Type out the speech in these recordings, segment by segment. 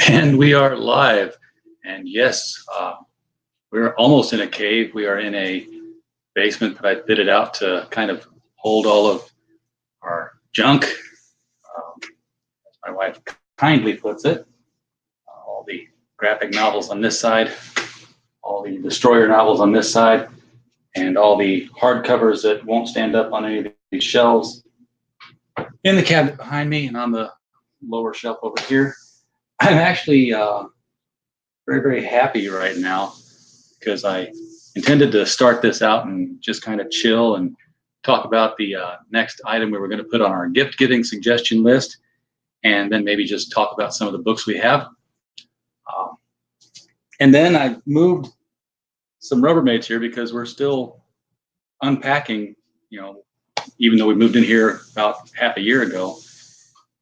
And we are live. And yes, we're almost in a cave. We are in a basement that I fitted out to kind of hold all of our junk, as my wife kindly puts it. All the graphic novels on this side, all the Destroyer novels on this side, and all the hardcovers that won't stand up on any of these shelves in the cabinet behind me and on the lower shelf over here. I'm actually very, very happy right now because I intended to start this out and just kind of chill and talk about the next item we were going to put on our gift giving suggestion list, and then maybe just talk about some of the books we have. And then I moved some Rubbermaids here because we're still unpacking, even though we moved in here about half a year ago.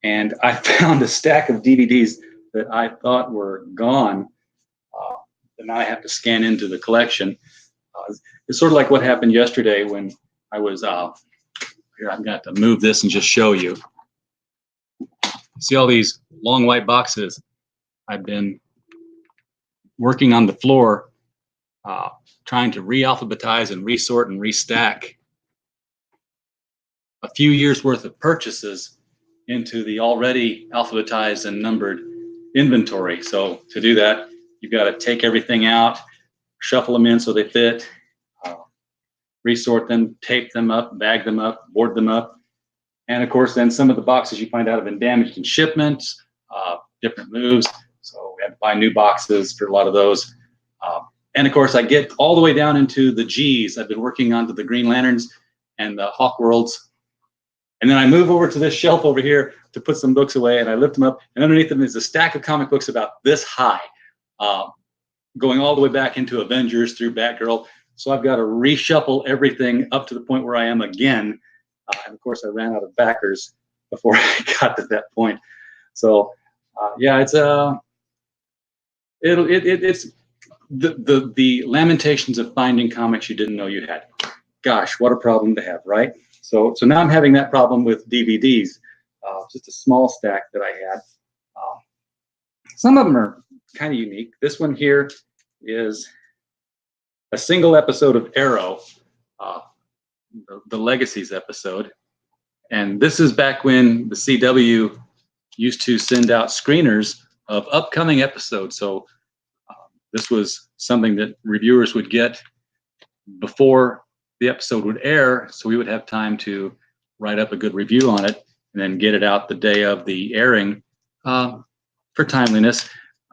And I found a stack of DVDs that I thought were gone. And now I have to scan into the collection. It's sort of like what happened yesterday when I was here. I'm going to have to move this and just show you. See all these long white boxes? I've been working on the floor, trying to re-alphabetize and resort and restack a few years worth of purchases into the already alphabetized and numbered inventory. So to do that, you've got to take everything out, shuffle them in so they fit, resort them, tape them up, bag them up, board them up. And of course, then some of the boxes you find out have been damaged in shipments, different moves. So we had to buy new boxes for a lot of those. And of course, I get all the way down into the G's. I've been working onto the Green Lanterns and the Hawk Worlds. And then I move over to this shelf over here to put some books away, and I lift them up, and underneath them is a stack of comic books about this high, going all the way back into Avengers through Batgirl. So I've got to reshuffle everything up to the point where I am again. And of course, I ran out of backers before I got to that point. So yeah, it's the lamentations of finding comics you didn't know you had. Gosh, what a problem to have, right? So now I'm having that problem with DVDs. Just a small stack that I had. Some of them are kind of unique. This one here is a single episode of Arrow, the Legacies episode. And this is back when the CW used to send out screeners of upcoming episodes. So this was something that reviewers would get before the episode would air, so we would have time to write up a good review on it and then get it out the day of the airing for timeliness.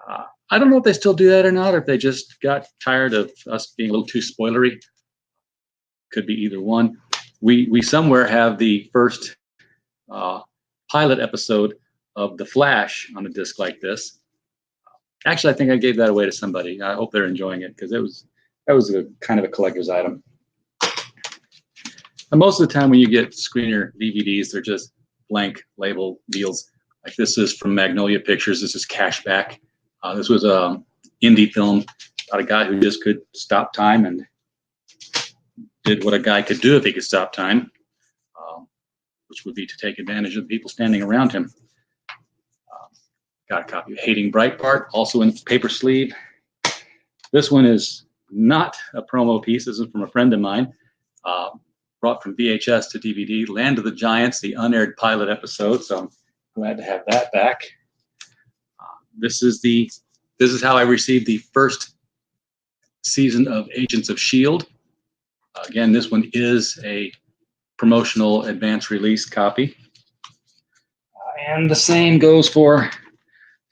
I don't know if they still do that or not, or if they just got tired of us being a little too spoilery. Could be either one. We somewhere have the first pilot episode of The Flash on a disc like this. Actually, I think I gave that away to somebody. I hope they're enjoying it because that was a kind of a collector's item. And most of the time when you get screener DVDs, they're just blank label deals. Like this is from Magnolia Pictures. This is Cashback. This was an indie film about a guy who just could stop time and did what a guy could do if he could stop time, which would be to take advantage of the people standing around him. Got a copy of Hating Breitbart, also in paper sleeve. This one is not a promo piece. This is from a friend of mine. Brought from VHS to DVD, Land of the Giants, the unaired pilot episode. So I'm glad to have that back. This is how I received the first season of Agents of S.H.I.E.L.D. Again, this one is a promotional advance release copy. And the same goes for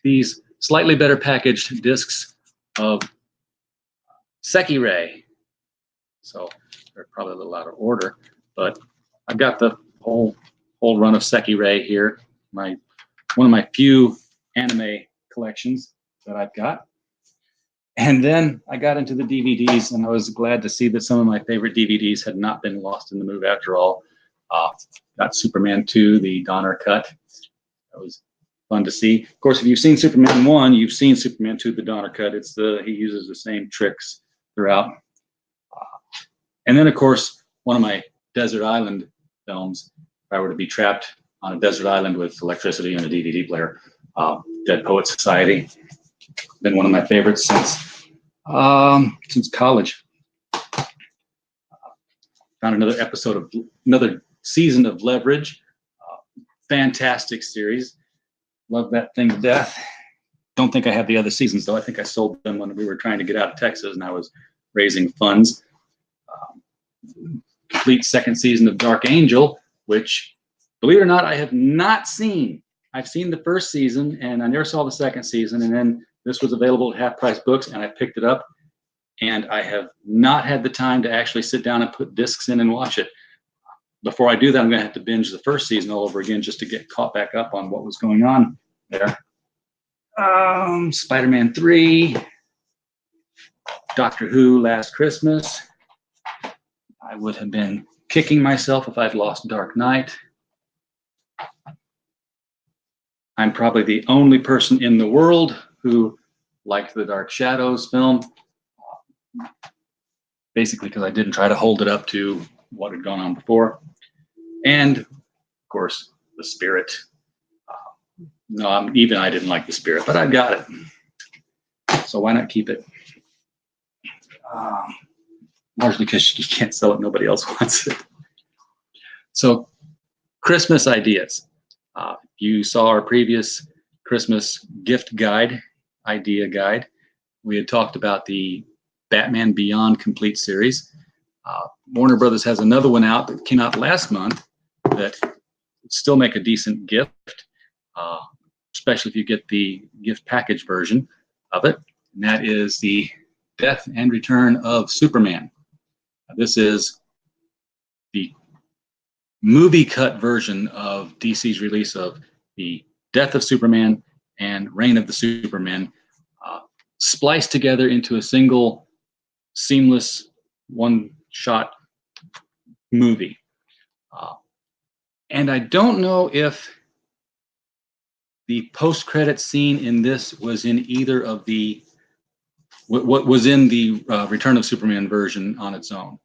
these slightly better packaged discs of Sekirai. So they're probably a little out of order, but I've got the whole run of Sekirai here. One of my few anime collections that I've got. And then I got into the DVDs, and I was glad to see that some of my favorite DVDs had not been lost in the move after all. Got Superman 2, the Donner cut. That was fun to see. Of course, if you've seen Superman 1, you've seen Superman 2, the Donner cut. He uses the same tricks throughout. And then, of course, one of my Desert Island films I were to be trapped on a desert island with electricity and a DVD player. Dead Poet Society, been one of my favorites since college. Found another season of Leverage. Fantastic series. Love that thing to death. Don't think I have the other seasons though. I think I sold them when we were trying to get out of Texas and I was raising funds. Complete second season of Dark Angel, which, believe it or not, I have not seen. I've seen the first season and I never saw the second season, and then this was available at Half Price Books and I picked it up, and I have not had the time to actually sit down and put discs in and watch it. Before I do that, I'm going to have to binge the first season all over again just to get caught back up on what was going on there. Spider-Man 3, Doctor Who Last Christmas. I would have been kicking myself if I'd lost Dark Knight. I'm probably the only person in the world who liked the Dark Shadows film, basically because I didn't try to hold it up to what had gone on before. And, of course, The Spirit. I didn't like The Spirit, but I got it. So why not keep it? Largely because you can't sell it, nobody else wants it. So, Christmas ideas. You saw our previous Christmas gift guide, idea guide. We had talked about the Batman Beyond Complete series. Warner Brothers has another one out that came out last month that would still make a decent gift, especially if you get the gift package version of it. And that is the Death and Return of Superman. This is the movie cut version of DC's release of the Death of Superman and Reign of the Superman, spliced together into a single seamless one-shot movie. And I don't know if the post-credit scene in this was in either of the what was in the Return of Superman version on its own.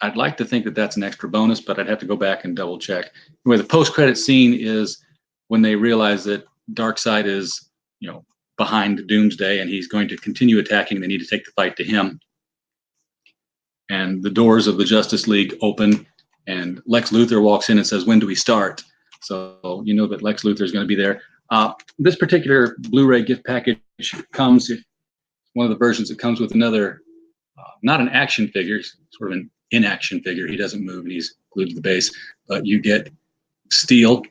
I'd like to think that that's an extra bonus, but I'd have to go back and double check. Anyway, the post-credit scene is when they realize that Darkseid is, behind Doomsday and he's going to continue attacking. They need to take the fight to him. And the doors of the Justice League open and Lex Luthor walks in and says, "When do we start?" So you know that Lex Luthor is going to be there. This particular Blu-ray gift package comes, one of the versions, it comes with another, not an action figure, sort of an in-action figure. He doesn't move and he's glued to the base, but you get Steel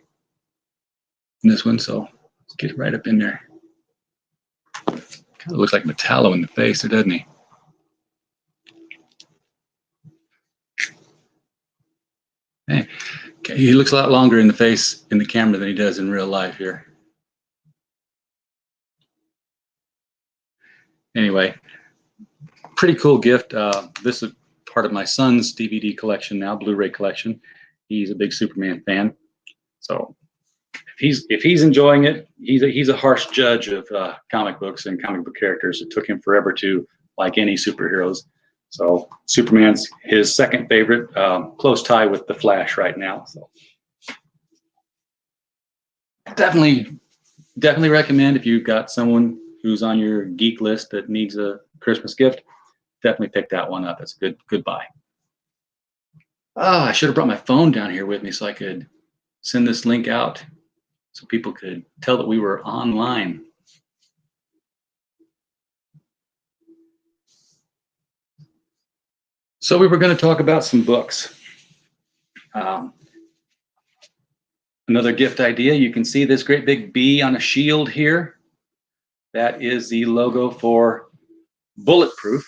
in this one, so let's get right up in there. Kind of looks like Metallo in the face, doesn't he? Hey, okay, he looks a lot longer in the face in the camera than he does in real life here. Anyway, pretty cool gift. This is part of my son's DVD collection now, Blu-ray collection. He's a big Superman fan, so if he's enjoying it, he's a harsh judge of comic books and comic book characters. It took him forever to like any superheroes. So Superman's his second favorite, close tie with the Flash right now. So definitely recommend if you've got someone who's on your geek list that needs a Christmas gift, definitely pick that one up. It's a good buy. Oh, I should have brought my phone down here with me so I could send this link out so people could tell that we were online. So we were going to talk about some books. Another gift idea, you can see this great big bee on a shield here. That is the logo for Bulletproof.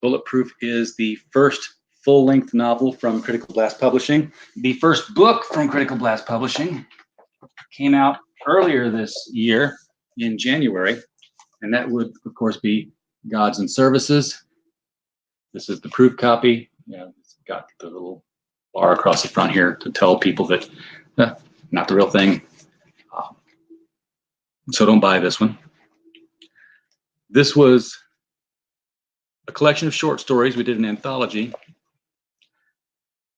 Bulletproof is the first full-length novel from Critical Blast Publishing. The first book from Critical Blast Publishing came out earlier this year in January, and that would, of course, be Gods and Services. This is the proof copy. Yeah, it's got the little bar across the front here to tell people that not the real thing. So don't buy this one. This was a collection of short stories. We did an anthology.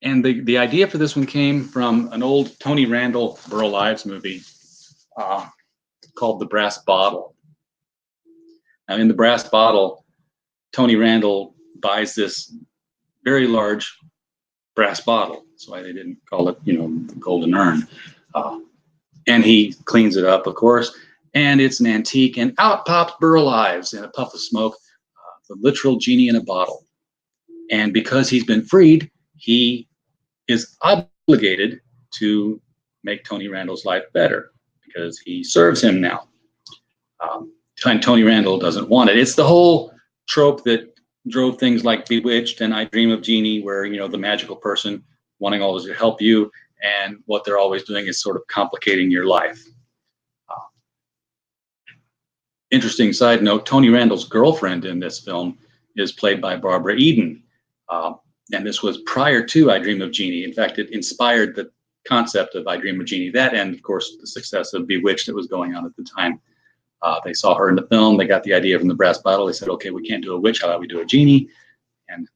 And the idea for this one came from an old Tony Randall Burl Ives movie called The Brass Bottle. Now, in The Brass Bottle, Tony Randall buys this very large brass bottle. That's why they didn't call it, the Golden Urn. And he cleans it up, of course, and it's an antique. And out pops Burl Ives in a puff of smoke, the literal genie in a bottle. And because he's been freed, he is obligated to make Tony Randall's life better because he serves him now. Tony Randall doesn't want it. It's the whole trope that drove things like Bewitched and I Dream of Jeannie, where, the magical person wanting always to help you, and what they're always doing is sort of complicating your life. Interesting side note, Tony Randall's girlfriend in this film is played by Barbara Eden. And this was prior to I Dream of Jeannie. In fact, it inspired the concept of I Dream of Jeannie. That and, of course, the success of Bewitched that was going on at the time. They saw her in the film. They got the idea from The Brass Bottle. They said, okay, we can't do a witch. How about we do a genie? And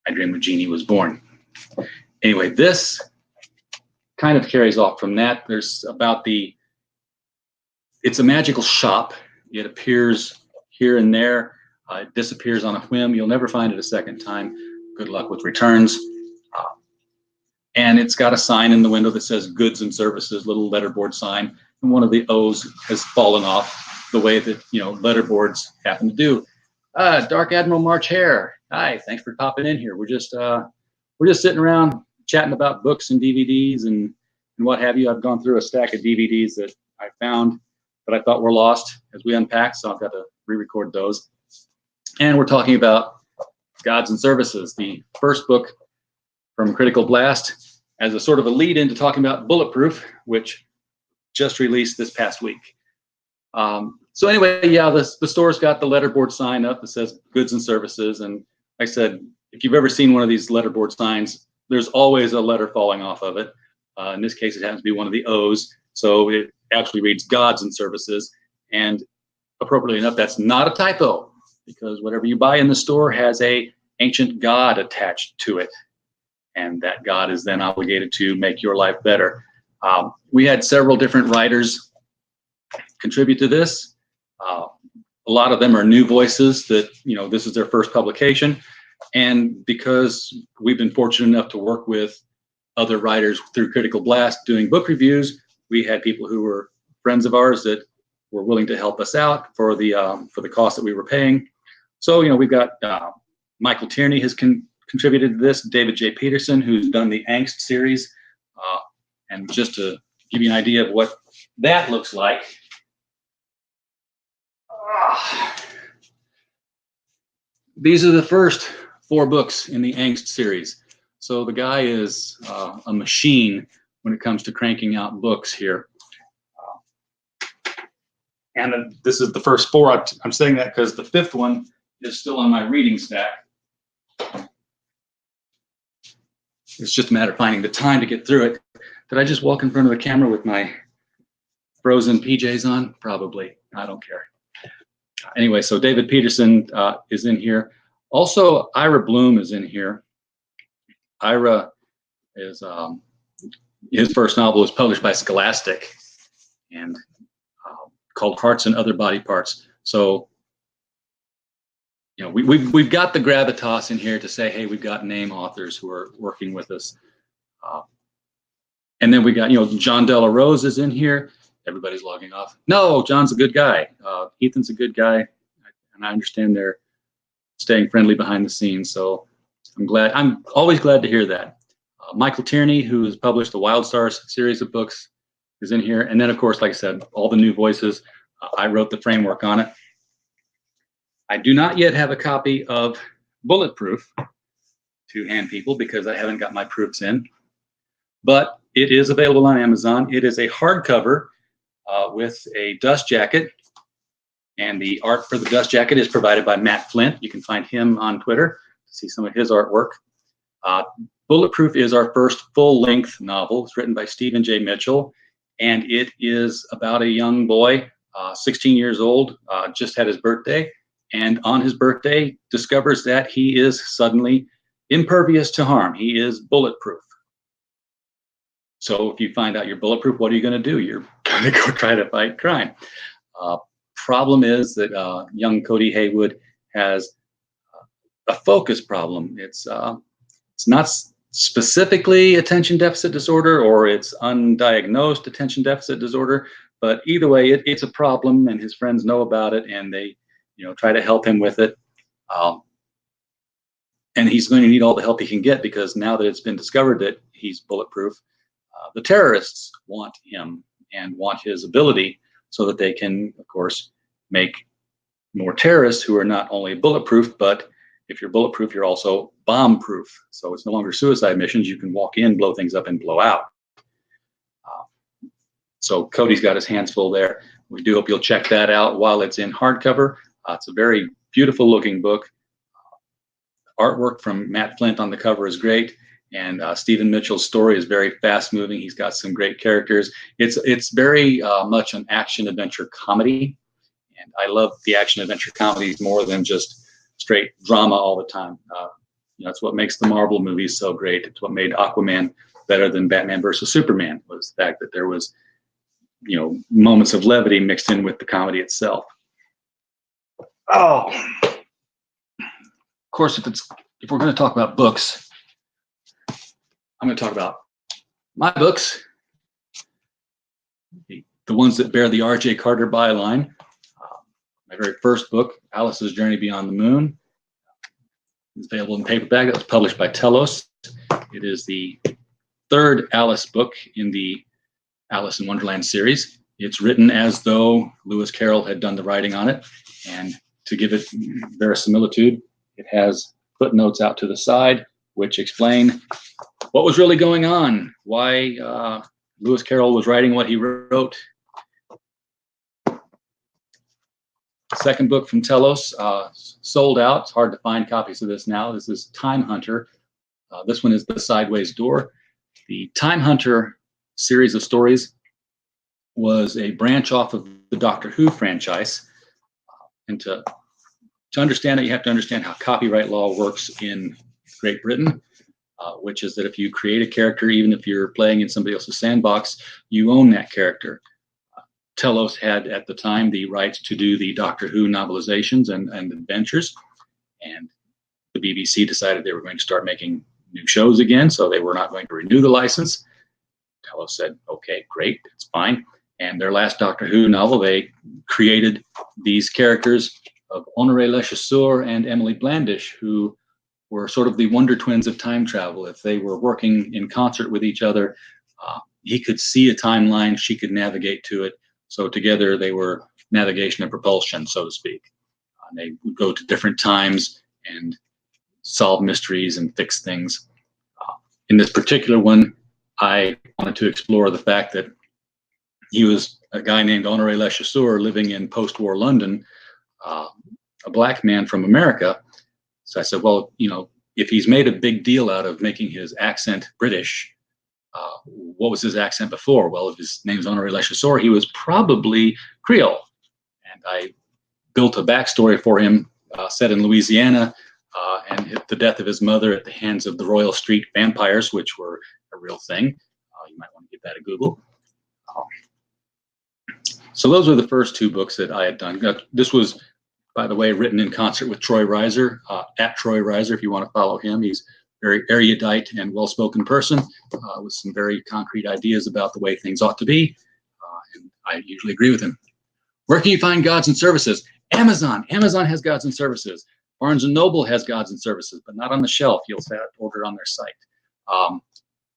I Dream of Jeannie was born. Anyway, this kind of carries off from that. There's it's a magical shop. It appears here and there. It disappears on a whim. You'll never find it a second time. Good luck with returns. And it's got a sign in the window that says goods and services, little letterboard sign. And one of the O's has fallen off the way that, letterboards happen to do. Dark Admiral March Hare. Hi, thanks for popping in here. We're just sitting around chatting about books and DVDs and what have you. I've gone through a stack of DVDs that I found that I thought were lost as we unpacked, so I've got to re-record those. And we're talking about Gods and Services, the first book from Critical Blast, as a sort of a lead into talking about Bulletproof, which just released this past week. So anyway, yeah, the store's got the letterboard sign up that says goods and services. And like I said, if you've ever seen one of these letterboard signs, there's always a letter falling off of it. In this case, it happens to be one of the O's. So it actually reads Gods and Services. And appropriately enough, that's not a typo, because whatever you buy in the store has a ancient god attached to it. And that god is then obligated to make your life better. We had several different writers contribute to this. A lot of them are new voices that, this is their first publication. And because we've been fortunate enough to work with other writers through Critical Blast doing book reviews, we had people who were friends of ours that were willing to help us out for the cost that we were paying. So, we've got Michael Tierney has contributed to this, David J. Peterson, who's done the Angst series. And just to give you an idea of what that looks like, these are the first 4 books in the Angst series. So the guy is a machine when it comes to cranking out books here. And this is the first 4. I'm saying that because the 5th one is still on my reading stack. It's just a matter of finding the time to get through it. Did I just walk in front of the camera with my frozen PJs on? Probably. I don't care. Anyway, so David Peterson is in here. Also, Ira Bloom is in here. Ira is, his first novel was published by Scholastic and called Hearts and Other Body Parts. So, we've got the gravitas in here to say, hey, we've got name authors who are working with us. And then we got, John Della Rose is in here. Everybody's logging off. No, John's a good guy. Ethan's a good guy. And I understand they're staying friendly behind the scenes. So I'm always glad to hear that. Michael Tierney, who has published the Wild Stars series of books, is in here. And then, of course, like I said, all the new voices. I wrote the framework on it. I do not yet have a copy of Bulletproof to hand people because I haven't got my proofs in. But it is available on Amazon. It is a hardcover with a dust jacket. And the art for the dust jacket is provided by Matt Flint. You can find him on Twitter to see some of his artwork. Bulletproof is our first full-length novel. It's written by Stephen J. Mitchell, and it is about a young boy, 16 years old, just had his birthday, and on his birthday discovers that he is suddenly impervious to harm. He is bulletproof. So if you find out you're bulletproof, what are you going to do? You're going to go try to fight crime. Problem is that young Cody Haywood has a focus problem. It's not specifically attention deficit disorder, or it's undiagnosed attention deficit disorder, but either way, it's a problem, and his friends know about it, and they, try to help him with it. And he's going to need all the help he can get, because now that it's been discovered that he's bulletproof, the terrorists want him and want his ability so that they can, of course, make more terrorists who are not only bulletproof, but if you're bulletproof, you're also bomb-proof. So it's no longer suicide missions. You can walk in, blow things up, and blow out. So Cody's got his hands full there. We do hope you'll check that out while it's in hardcover. It's a very beautiful-looking book. Artwork from Matt Flint on the cover is great, and Stephen Mitchell's story is very fast-moving. He's got some great characters. It's very much an action-adventure comedy, and I love the action-adventure comedies more than just straight drama all the time. It's what makes the Marvel movies so great. It's what made Aquaman better than Batman versus Superman, was the fact that there was, moments of levity mixed in with the comedy itself. Oh, of course, if we're going to talk about books, I'm going to talk about my books, the ones that bear the R.J. Carter byline. My very first book, Alice's Journey Beyond the Moon, is available in paperback. That was published by Telos. It is the third Alice book in the Alice in Wonderland series. It's written as though Lewis Carroll had done the writing on it, and to give it verisimilitude, it has footnotes out to the side which explain what was really going on, why Lewis Carroll was writing what he wrote. Second book from Telos, sold out. It's hard to find copies of this now. This is Time Hunter. This one is The Sideways Door. The Time Hunter series of stories was a branch off of the Doctor Who franchise. And to understand it, you have to understand how copyright law works in Great Britain, which is that if you create a character, even if you're playing in somebody else's sandbox, you own that character. Telos had at the time the rights to do the Doctor Who novelizations and adventures, and the BBC decided they were going to start making new shows again, so they were not going to renew the license. Telos said, okay, great, it's fine. And their last Doctor Who novel, they created these characters of Honoré Lechasseur and Emily Blandish, who were sort of the Wonder Twins of time travel. If they were working in concert with each other, he could see a timeline, she could navigate to it. So together they were navigation and propulsion, so to speak. They would go to different times and solve mysteries and fix things. In this particular one, I wanted to explore the fact that he was a guy named Honoré Lechasseur living in post-war London, a black man from America. So I said, well, if he's made a big deal out of making his accent British, what was his accent before? Well, if his name's Honoré Lechasseur, he was probably Creole. And I built a backstory for him set in Louisiana, and the death of his mother at the hands of the Royal Street vampires, which were a real thing. You might want to give that a Google. So those were the first two books that I had done. This was, by the way, written in concert with Troy Reiser, at Troy Reiser, if you want to follow him. He's very erudite and well-spoken person with some very concrete ideas about the way things ought to be, and I usually agree with him. Where can you find Gods and Services? Amazon. Amazon has Gods and Services. Barnes & Noble has Gods and Services, but not on the shelf. You'll have to order on their site.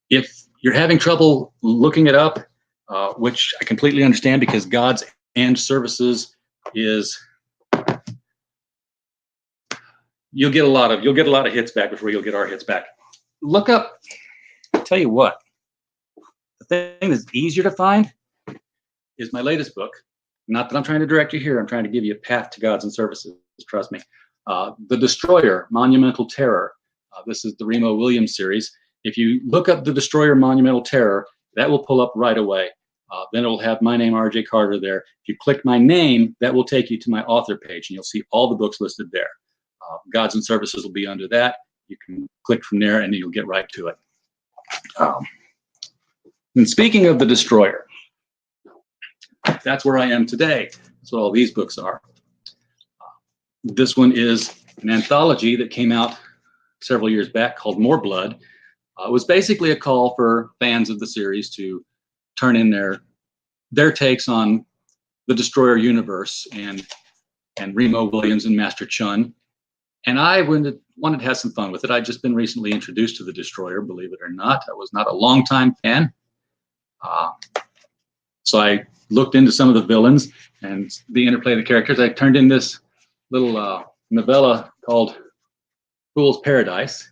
If you're having trouble looking it up, which I completely understand, because Gods and Services is, you'll get a lot of hits back before you'll get our hits back. Look up, I'll tell you what, the thing that's easier to find is my latest book. Not that I'm trying to direct you here, I'm trying to give you a path to Gods and Services, trust me. The Destroyer, Monumental Terror. This is the Remo Williams series. If you look up The Destroyer, Monumental Terror, that will pull up right away. Then it will have my name, R.J. Carter, there. If you click my name, that will take you to my author page, and you'll see all the books listed there. Gods and Services will be under that. You can click from there and you'll get right to it. And speaking of the Destroyer, that's where I am today. That's what all these books are. This one is an anthology that came out several years back called More Blood. It was basically a call for fans of the series to turn in their takes on the Destroyer universe and Remo Williams and Master Chun. And I wanted to have some fun with it. I'd just been recently introduced to the Destroyer, believe it or not. I was not a longtime fan. So I looked into some of the villains and the interplay of the characters. I turned in this little novella called Fool's Paradise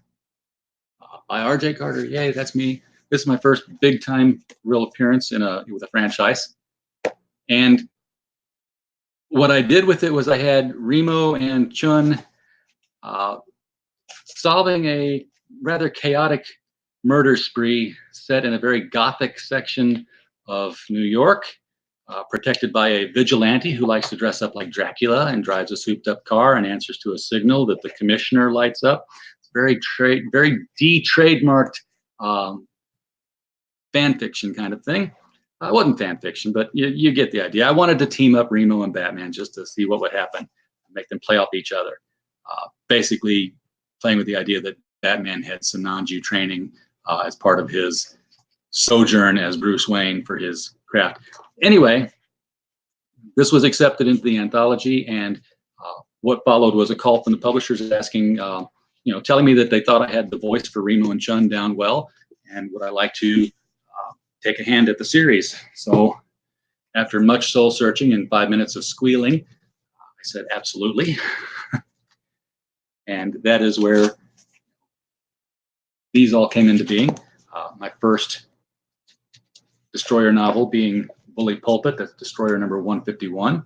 by R.J. Carter. Yay, that's me. This is my first big-time real appearance with a franchise. And what I did with it was I had Remo and Chun solving a rather chaotic murder spree set in a very gothic section of New York, protected by a vigilante who likes to dress up like Dracula and drives a souped-up car and answers to a signal that the commissioner lights up. It's very de-trademarked fan fiction kind of thing. It wasn't fan fiction, but you get the idea. I wanted to team up Remo and Batman just to see what would happen, make them play off each other. Basically playing with the idea that Batman had Sinanju training as part of his sojourn as Bruce Wayne for his craft. Anyway, this was accepted into the anthology, and what followed was a call from the publishers asking, telling me that they thought I had the voice for Remo and Chun down well, and would I like to take a hand at the series. So after much soul searching and 5 minutes of squealing, I said absolutely. And that is where these all came into being. My first Destroyer novel being Bully Pulpit, that's Destroyer number 151,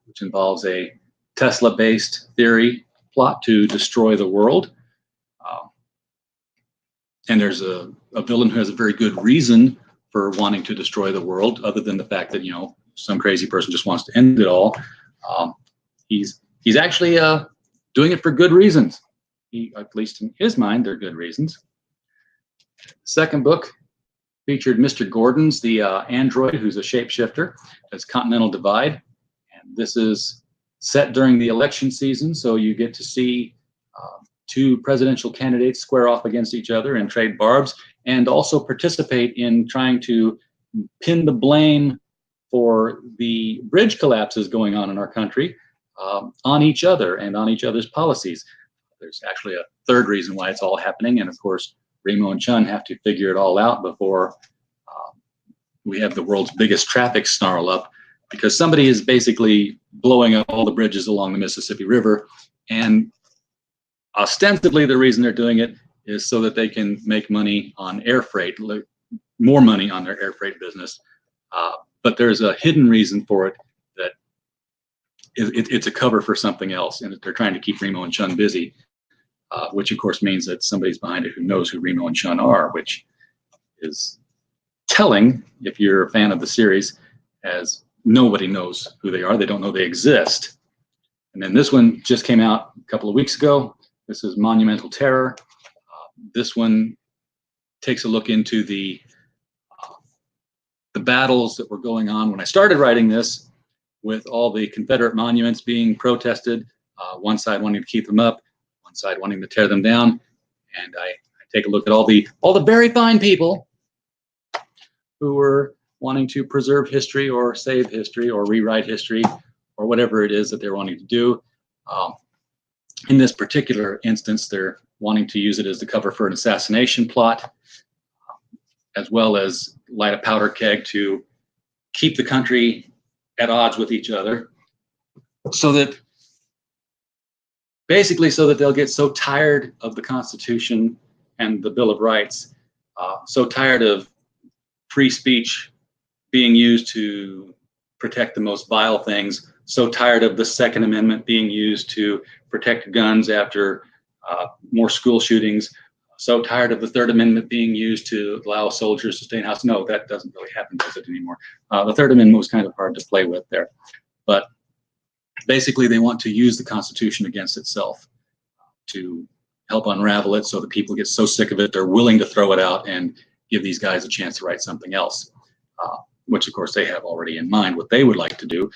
which involves a Tesla-based theory plot to destroy the world. And there's a villain who has a very good reason for wanting to destroy the world, other than the fact that, some crazy person just wants to end it all. He's actually doing it for good reasons. At least in his mind, they're good reasons. Second book featured Mr. Gordon's, the android who's a shapeshifter. That's Continental Divide. And this is set during the election season, so you get to see two presidential candidates square off against each other and trade barbs, and also participate in trying to pin the blame for the bridge collapses going on in our country on each other and on each other's policies. There's actually a third reason why it's all happening, and of course, Remo and Chun have to figure it all out before we have the world's biggest traffic snarl up, because somebody is basically blowing up all the bridges along the Mississippi River, and ostensibly the reason they're doing it is so that they can make money on air freight, more money on their air freight business. But there's a hidden reason for it that it's a cover for something else, and that they're trying to keep Remo and Chun busy, which of course means that somebody's behind it who knows who Remo and Chun are, which is telling if you're a fan of the series, as nobody knows who they are. They don't know they exist. And then this one just came out a couple of weeks ago. This is Monumental Terror. This one takes a look into the battles that were going on when I started writing this, with all the Confederate monuments being protested, one side wanting to keep them up, one side wanting to tear them down. And I take a look at all the very fine people who were wanting to preserve history or save history or rewrite history or whatever it is that they're wanting to do. In this particular instance, they're wanting to use it as the cover for an assassination plot, as well as light a powder keg to keep the country at odds with each other, so that they'll get so tired of the Constitution and the Bill of Rights, so tired of free speech being used to protect the most vile things, so tired of the Second Amendment being used to protect guns after more school shootings, so tired of the Third Amendment being used to allow soldiers to stay in house. No, that doesn't really happen, does it, anymore? The Third Amendment was kind of hard to play with there. But basically, they want to use the Constitution against itself to help unravel it so that people get so sick of it they're willing to throw it out and give these guys a chance to write something else, which of course they have already in mind what they would like to do.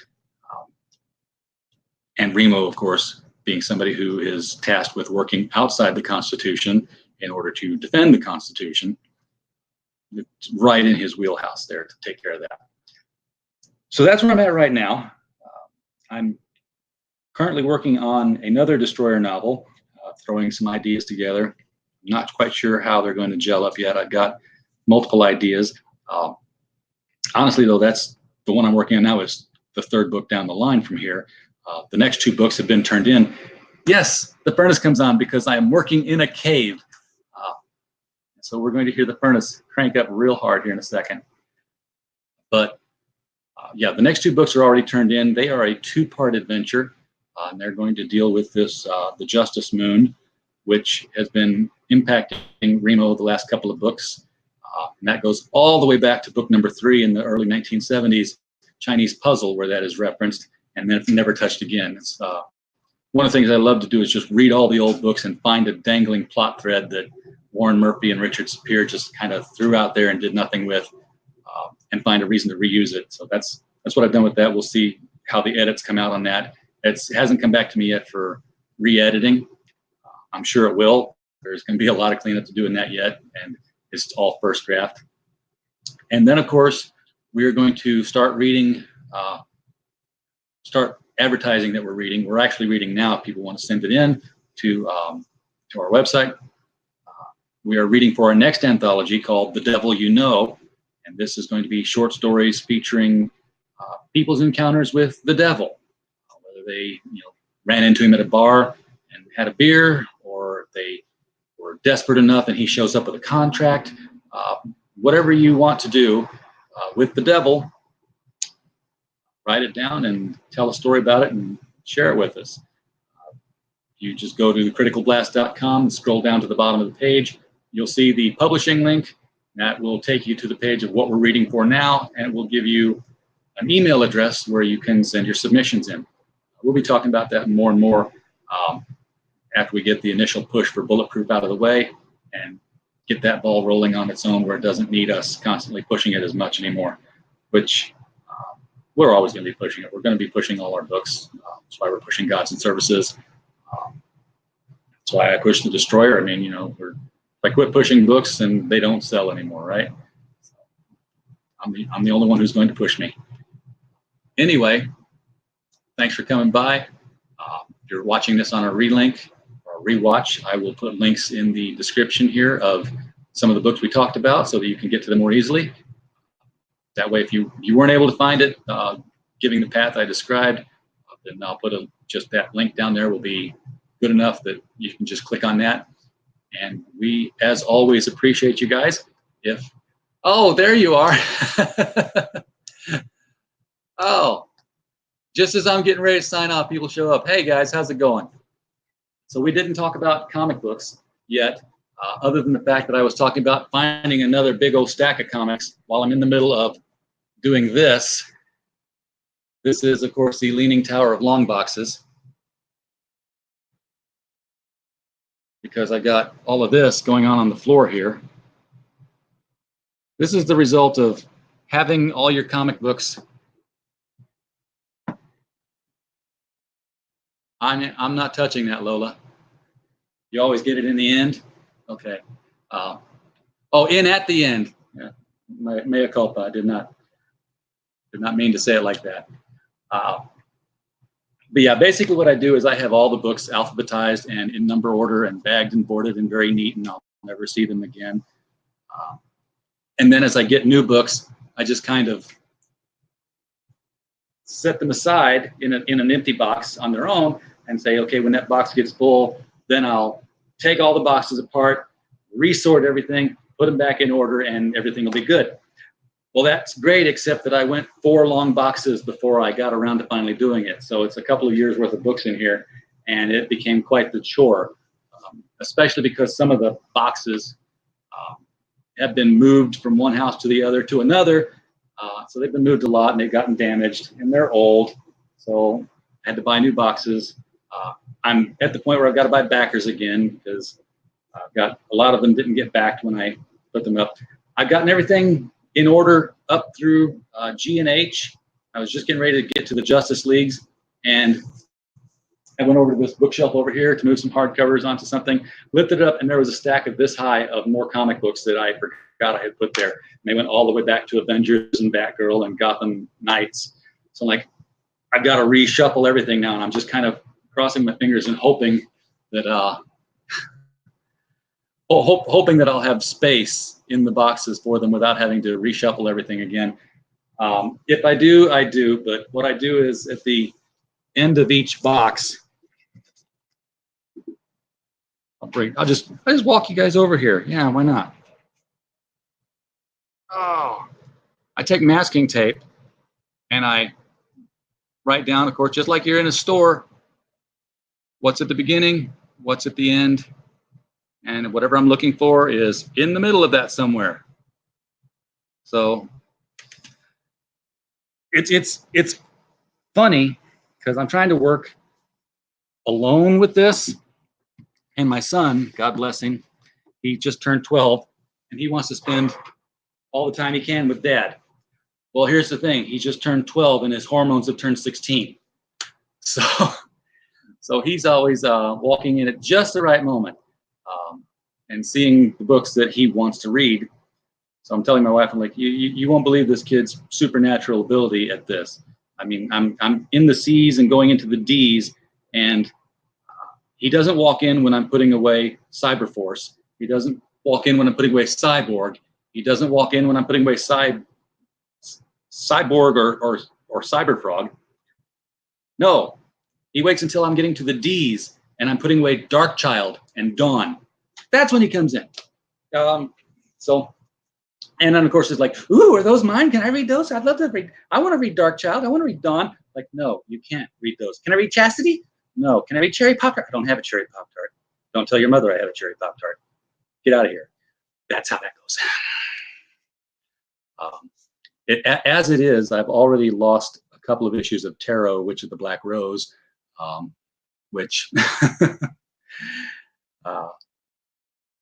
And Remo, of course, being somebody who is tasked with working outside the Constitution in order to defend the Constitution, it's right in his wheelhouse there to take care of that. So that's where I'm at right now. I'm currently working on another Destroyer novel, throwing some ideas together. I'm not quite sure how they're going to gel up yet. I've got multiple ideas. Honestly, though, that's the one I'm working on now is the third book down the line from here. The next two books have been turned in. Yes, the furnace comes on because I am working in a cave. So we're going to hear the furnace crank up real hard here in a second. But yeah, the next two books are already turned in. They are a two-part adventure. And they're going to deal with this, the Justice Moon, which has been impacting Remo the last couple of books. And that goes all the way back to book number 3 in the early 1970s, Chinese Puzzle, where that is referenced, and then it's never touched again. It's one of the things I love to do is just read all the old books and find a dangling plot thread that Warren Murphy and Richard Sapir just kind of threw out there and did nothing with, and find a reason to reuse it. So that's what I've done with that. We'll see how the edits come out on that. It hasn't come back to me yet for re-editing. I'm sure it will. There's going to be a lot of cleanup to do in that yet, and it's all first draft. And then, of course, we are going to start reading, start advertising that we're reading. We're actually reading now if people want to send it in to our website. We are reading for our next anthology called The Devil You Know, and this is going to be short stories featuring people's encounters with the devil. Whether they ran into him at a bar and had a beer, or they were desperate enough and he shows up with a contract. Whatever you want to do with the devil, write it down and tell a story about it and share it with us. You just go to criticalblast.com and scroll down to the bottom of the page. You'll see the publishing link. That will take you to the page of what we're reading for now, and it will give you an email address where you can send your submissions in. We'll be talking about that more and more after we get the initial push for Bulletproof out of the way and get that ball rolling on its own where it doesn't need us constantly pushing it as much anymore, which we're always going to be pushing it. We're going to be pushing all our books. That's why we're pushing Gods and Services. That's why I push the Destroyer. I mean, if I quit pushing books and they don't sell anymore, right? So I'm the only one who's going to push me. Anyway, thanks for coming by. If you're watching this on a relink or a rewatch, I will put links in the description here of some of the books we talked about so that you can get to them more easily. That way, if you weren't able to find it, giving the path I described, then I'll put just that link down there will be good enough that you can just click on that. And we, as always, appreciate you guys. Oh, there you are. Oh, just as I'm getting ready to sign off, people show up. Hey, guys, how's it going? So we didn't talk about comic books yet, other than the fact that I was talking about finding another big old stack of comics while I'm in the middle of doing this. This is, of course, the Leaning Tower of Long Boxes, because I got all of this going on the floor here. This is the result of having all your comic books. I'm not touching that, Lola. You always get it in the end? Okay. Oh, in at the end. Yeah. Mea culpa. I did not mean to say it like that. But yeah, basically what I do is I have all the books alphabetized and in number order and bagged and boarded and very neat, and I'll never see them again. And then as I get new books, I just kind of set them aside in an empty box on their own and say, okay, when that box gets full, then I'll take all the boxes apart, resort everything, put them back in order, and everything will be good. Well, that's great, except that I went 4 long boxes before I got around to finally doing it. So it's a couple of years worth of books in here, and it became quite the chore, especially because some of the boxes have been moved from one house to the other to another. So they've been moved a lot, and they've gotten damaged, and they're old. So I had to buy new boxes. I'm at the point where I've got to buy backers again because I've got a lot of them didn't get backed when I put them up. I've gotten everything in order up through G and H. I was just getting ready to get to the Justice Leagues, and I went over to this bookshelf over here to move some hardcovers onto something, lifted it up, and there was a stack of this high of more comic books that I forgot I had put there. And they went all the way back to Avengers and Batgirl and Gotham Knights. So I'm like, I've got to reshuffle everything now, and I'm just kind of crossing my fingers and hoping that hoping that I'll have space in the boxes for them without having to reshuffle everything again. If I do, I do. But what I do is at the end of each box, I'll just walk you guys over here. Yeah, why not? Oh, I take masking tape and I write down, of course, just like you're in a store, what's at the beginning, what's at the end, and whatever I'm looking for is in the middle of that somewhere. So it's funny because I'm trying to work alone with this, and my son, God bless him, he just turned 12 and he wants to spend all the time he can with dad. Well, here's the thing, he just turned 12 and his hormones have turned 16. So he's always walking in at just the right moment and seeing the books that he wants to read. So I'm telling my wife, I'm like, you won't believe this kid's supernatural ability at this. I mean, I'm in the C's and going into the D's, and he doesn't walk in when I'm putting away Cyberforce. He doesn't walk in when I'm putting away Cyborg. He doesn't walk in when I'm putting away Cyborg or Cyberfrog. No, he waits until I'm getting to the D's and I'm putting away Darkchild and Dawn. That's when he comes in. And then of course it's like, ooh, are those mine? Can I read those? I'd love to read. I want to read Darkchild. I want to read Dawn. Like, no, you can't read those. Can I read Chastity? No. Can I read Cherry Pop-Tart? I don't have a Cherry Pop-Tart. Don't tell your mother I have a Cherry Pop-Tart. Get out of here. That's how that goes. As it is, I've already lost a couple of issues of Tarot, which is the Black Rose, which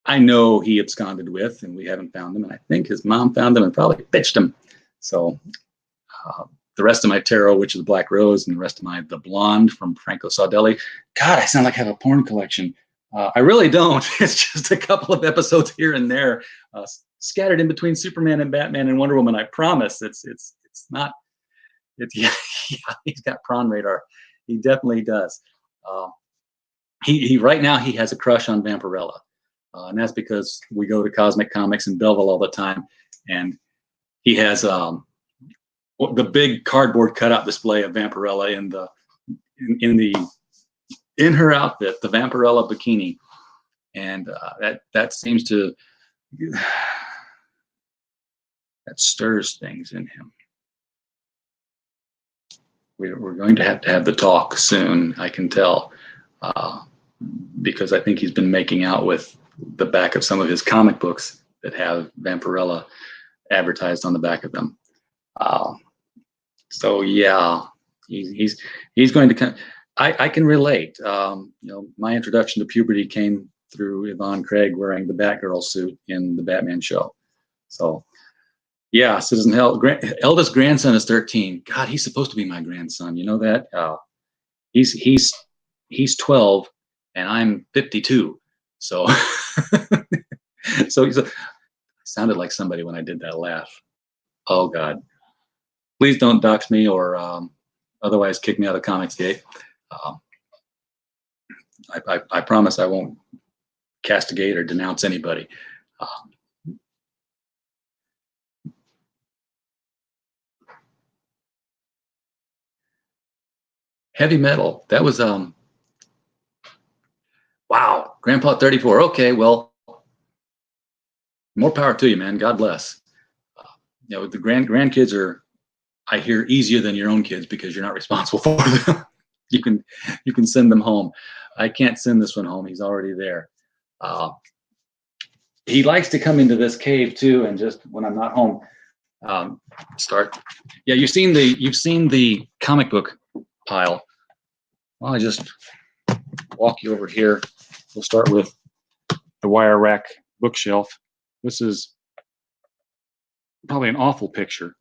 I know he absconded with, and we haven't found him. And I think his mom found him and probably pitched him. So the rest of my Tarot, which is the Black Rose, and the rest of the Blonde from Franco Sardelli. God, I sound like I have a porn collection. I really don't. It's just a couple of episodes here and there, scattered in between Superman and Batman and Wonder Woman. I promise. It's not. Yeah, he's got prawn radar. He definitely does. He right now he has a crush on Vampirella, and that's because we go to Cosmic Comics in Belleville all the time, and he has the big cardboard cutout display of Vampirella in her outfit, the Vampirella bikini, and that seems to that stirs things in him. We're going to have the talk soon, I can tell, because I think he's been making out with the back of some of his comic books that have Vampirella advertised on the back of them. So yeah, he's going to come. I can relate. My introduction to puberty came through Yvonne Craig wearing the Batgirl suit in the Batman show. So yeah, Citizen Hell. Eldest grandson is 13. God, he's supposed to be my grandson. You know that? He's 12, and I'm 52. So so sounded like somebody when I did that laugh. Oh God, please don't dox me or otherwise kick me out of Comicsgate. I promise I won't castigate or denounce anybody. Heavy metal. That was wow. Grandpa 34. Okay, well, more power to you, man. God bless. The grandkids are, I hear, easier than your own kids because you're not responsible for them. you can send them home. I can't send this one home. He's already there. He likes to come into this cave too, and just when I'm not home, start. Yeah, you've seen the comic book pile. Well, walk you over here. We'll start with the wire rack bookshelf. This is probably an awful picture.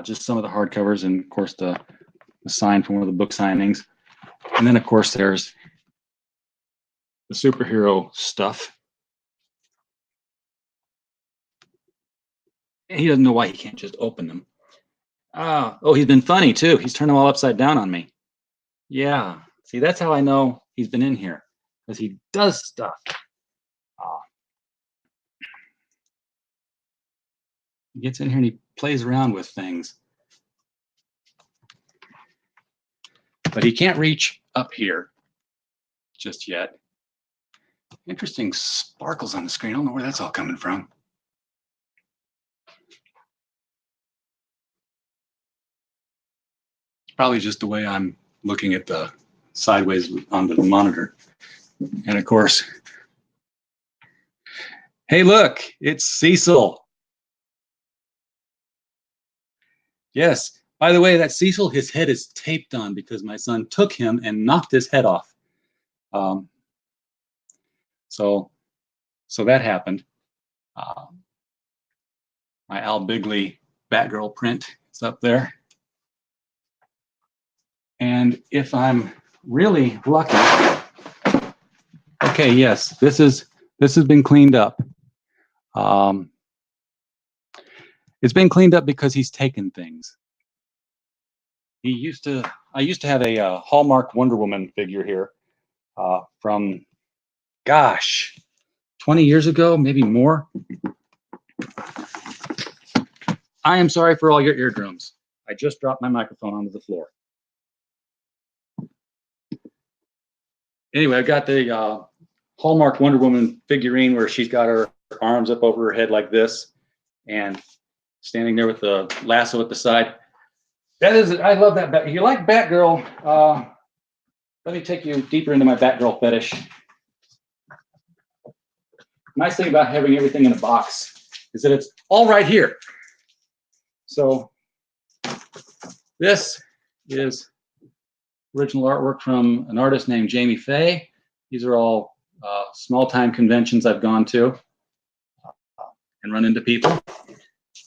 Just some of the hardcovers, and of course the sign from one of the book signings. And then of course there's the superhero stuff. And he doesn't know why he can't just open them. Oh, he's been funny too. He's turned them all upside down on me. Yeah, see, that's how I know he's been in here, because he does stuff. He gets in here and he plays around with things. But he can't reach up here just yet. Interesting sparkles on the screen. I don't know where that's all coming from. It's probably just the way I'm looking at the sideways onto the monitor. And of course, hey, look, it's Cecil. Yes. By the way, that Cecil, his head is taped on because my son took him and knocked his head off. So that happened. My Al Bigley Batgirl print is up there. And if I'm really lucky, okay, yes, this has been cleaned up. It's been cleaned up because he's taken things. I used to have a Hallmark Wonder Woman figure here from, gosh, 20 years ago, maybe more. I am sorry for all your eardrums. I just dropped my microphone onto the floor. Anyway, I've got the Hallmark Wonder Woman figurine where she's got her arms up over her head like this and standing there with the lasso at the side. That is, I love that. If you like Batgirl, let me take you deeper into my Batgirl fetish. Nice thing about having everything in a box is that it's all right here. So this is original artwork from an artist named Jamie Fay. These are all small-time conventions I've gone to and run into people.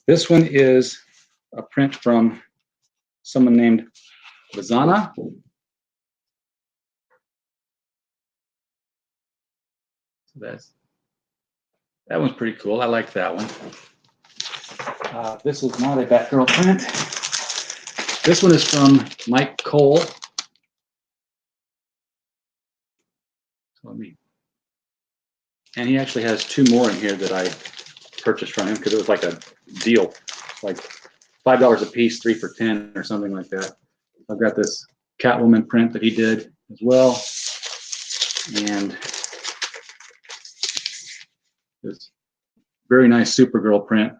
This one is a print from someone named Vazana. So that one's pretty cool. I like that one. This is not a Batgirl print. This one is from Mike Cole. And he actually has two more in here that I purchased from him because it was like a deal, like $5 a piece, 3 for $10 or something like that. I've got this Catwoman print that he did as well, and this very nice Supergirl print.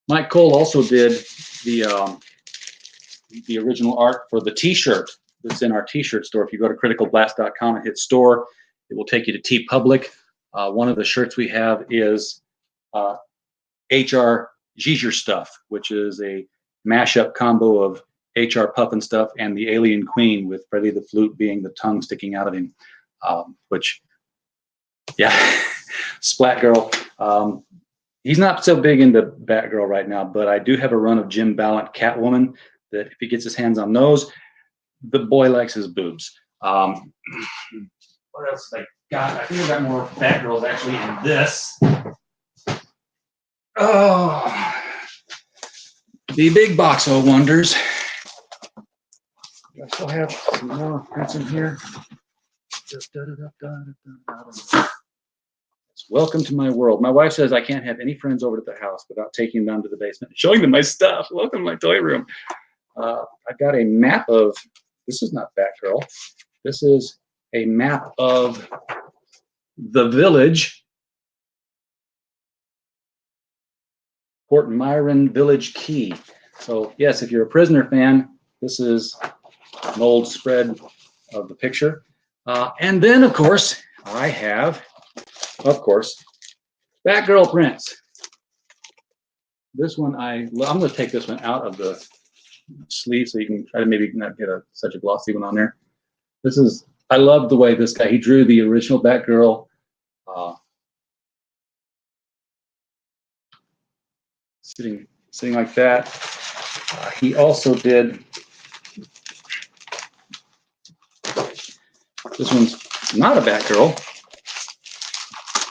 Mike Cole also did the original art for the T-shirt that's in our T-shirt store. If you go to criticalblast.com and hit store, it will take you to TeePublic. One of the shirts we have is H.R. Giger Stuff, which is a mashup combo of H.R. Puffin Stuff and the Alien Queen, with Freddy the Flute being the tongue sticking out of him, which, yeah, Splat Girl. He's not so big into Batgirl right now, but I do have a run of Jim Ballant Catwoman that if he gets his hands on those, the boy likes his boobs. What else have I got? I think I got more Batgirls actually in this. Oh, the big box of wonders. I still have some more prints in here. Welcome to my world. My wife says I can't have any friends over to the house without taking them down to the basement and showing them my stuff. Welcome to my toy room. I've got a map of, this is not Batgirl. This is a map of the village, Port Myron Village Key. So yes, if you're a Prisoner fan, this is an old spread of the picture. And then, of course, I have, Batgirl prints. This one, I'm going to take this one out of the sleeve, so you can try to maybe not get such a glossy one on there. I love the way this guy, he drew the original Batgirl. Sitting like that. He also did, this one's not a Batgirl,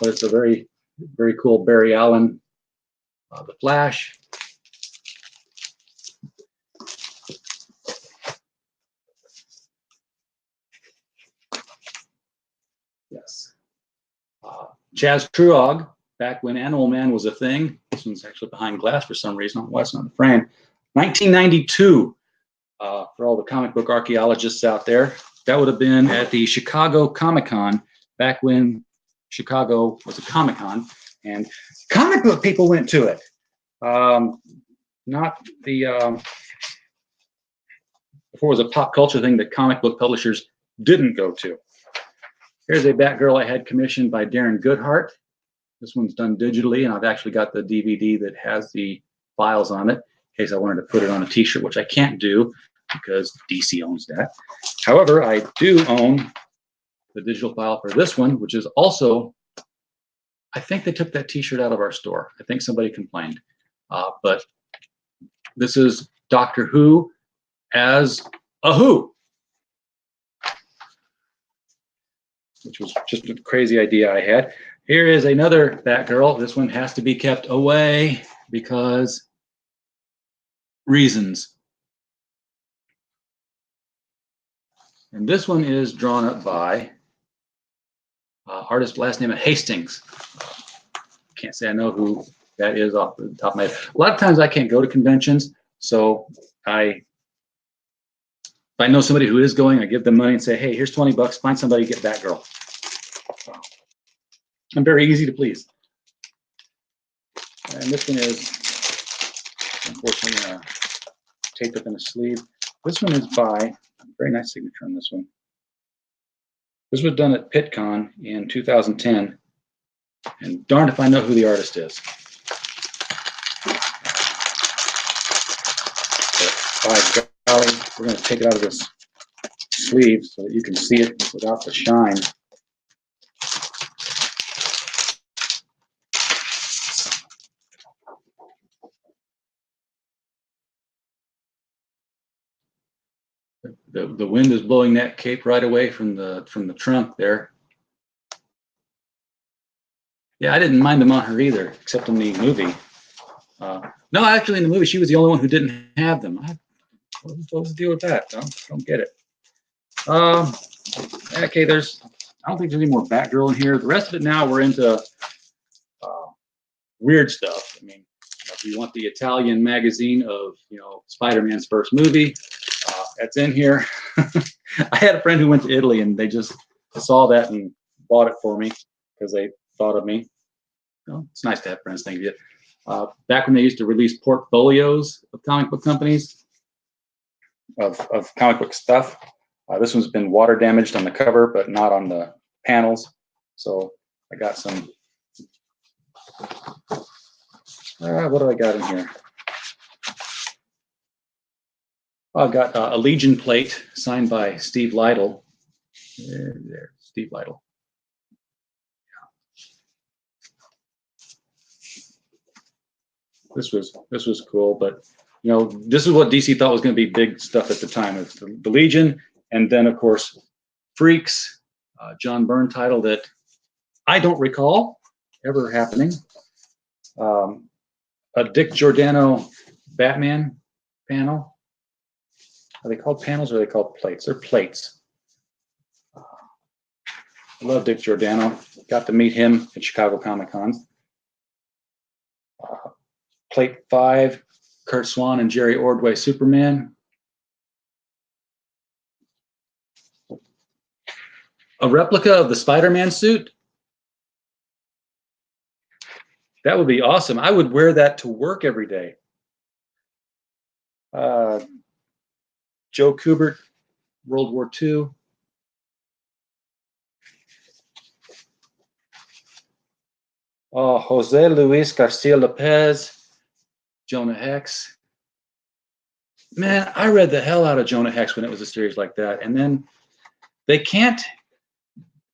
but it's a very, very cool Barry Allen, the Flash. Yes. Chaz Truog, back when Animal Man was a thing. This one's actually behind glass for some reason. I don't know why it's not in the frame. 1992, for all the comic book archaeologists out there, that would have been at the Chicago Comic-Con, back when Chicago was a Comic-Con, and comic book people went to it. Not the, before it was a pop culture thing that comic book publishers didn't go to. Here's a Batgirl I had commissioned by Darren Goodhart. This one's done digitally, and I've actually got the DVD that has the files on it in case I wanted to put it on a t-shirt, which I can't do because DC owns that. However, I do own the digital file for this one, which is also, I think they took that t-shirt out of our store. I think somebody complained. But this is Doctor Who as a Who, which was just a crazy idea I had. Here is another Batgirl. This one has to be kept away because reasons. And this one is drawn up by artist last name of Hastings. Can't say I know who that is off the top of my head. A lot of times I can't go to conventions, so if I know somebody who is going, I give them money and say, hey, here's 20 bucks, find somebody to get Batgirl. So, I'm very easy to please. And this one is, unfortunately, taped up in a sleeve. This one is by, very nice signature on this one. This was done at PitCon in 2010, and darned if I know who the artist is. But by golly, we're going to take it out of this sleeve so that you can see it without the shine. The wind is blowing that cape right away from the trunk there. Yeah, I didn't mind them on her either, except in the movie. No, actually, in the movie, she was the only one who didn't have them. What was the deal with that? Don't get it. Okay, I don't think there's any more Batgirl in here. The rest of it now, we're into weird stuff. I mean, if you want the Italian magazine of, Spider-Man's first movie, that's in here. I had a friend who went to Italy and they just saw that and bought it for me because they thought of me. It's nice to have friends think of you. Back when they used to release portfolios of comic book companies, of comic book stuff, this one's been water damaged on the cover, but not on the panels. So I got some. What do I got in here? I've got a Legion plate signed by Steve Lytle. There, Steve Lytle. This was cool, but this is what DC thought was going to be big stuff at the time. It's the Legion, and then of course Freaks, John Byrne title that I don't recall ever happening. A Dick Giordano Batman panel. Are they called panels or are they called plates? They're plates. I love Dick Giordano. Got to meet him at Chicago Comic-Cons. Plate 5, Kurt Swan and Jerry Ordway Superman. A replica of the Spider-Man suit. That would be awesome. I would wear that to work every day. Joe Kubert, World War II. Oh, Jose Luis Garcia Lopez, Jonah Hex. Man, I read the hell out of Jonah Hex when it was a series like that, and then they can't.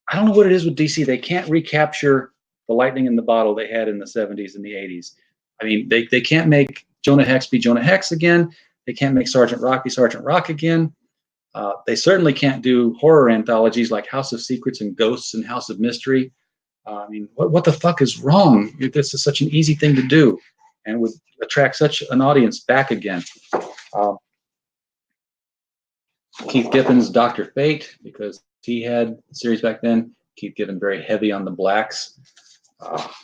I don't know what it is with DC. They can't recapture the lightning in the bottle they had in the 70s and the 80s. I mean, they can't make Jonah Hex be Jonah Hex again. They can't make Sergeant Rock be Sergeant Rock again. They certainly can't do horror anthologies like House of Secrets and Ghosts and House of Mystery. I mean, what the fuck is wrong? This is such an easy thing to do and would attract such an audience back again. Um, Keith Giffen's Dr. Fate, because he had a series back then. Keith Giffen very heavy on the blacks. Of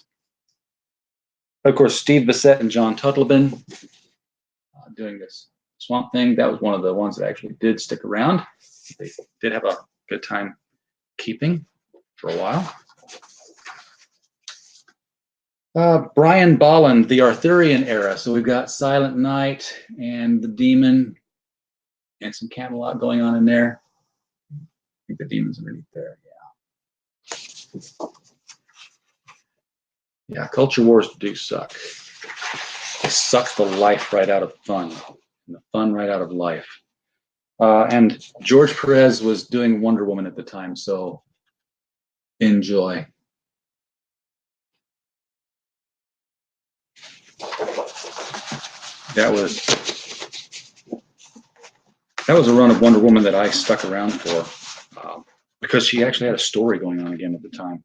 course, Steve Bissette and John Tuttleben doing this Swamp Thing. That was one of the ones that actually did stick around. They did have a good time keeping for a while. Brian Bolland, the Arthurian era. So we've got Silent Night and the Demon and some Camelot going on in there. I think the Demon's underneath there. Yeah. Yeah, culture wars do suck. They suck the life right out of fun, and the fun right out of life. And George Perez was doing Wonder Woman at the time, so enjoy. That was a run of Wonder Woman that I stuck around for because she actually had a story going on again at the time.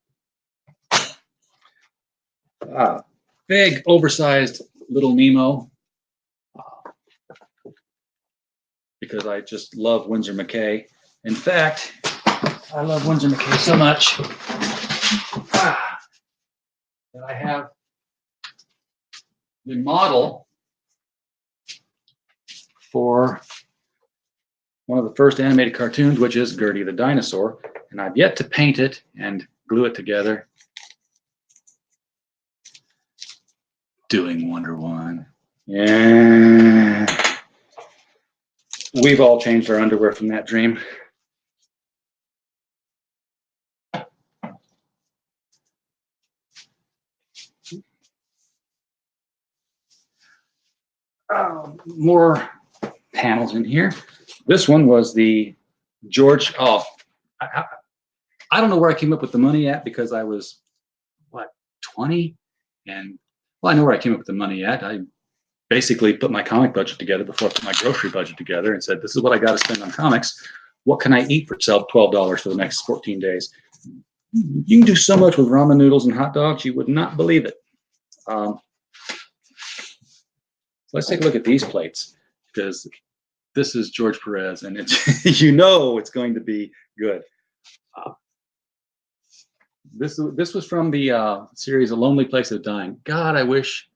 Big, oversized Little Nemo, because I just love Winsor McCay. In fact, I love Winsor McCay so much that I have the model for one of the first animated cartoons, which is Gertie the Dinosaur, and I've yet to paint it and glue it together. Doing Wonder Woman. Yeah. We've all changed our underwear from that dream. More panels in here. This one was the George. I don't know where I came up with the money at, because I was, 20? And, well, I know where I came up with the money at. I basically put my comic budget together before I put my grocery budget together and said, this is what I got to spend on comics. What can I eat for $12 for the next 14 days? You can do so much with ramen noodles and hot dogs, you would not believe it. Let's take a look at these plates, because this is George Perez, and it's it's going to be good. This was from the series A Lonely Place of Dying. God, I wish.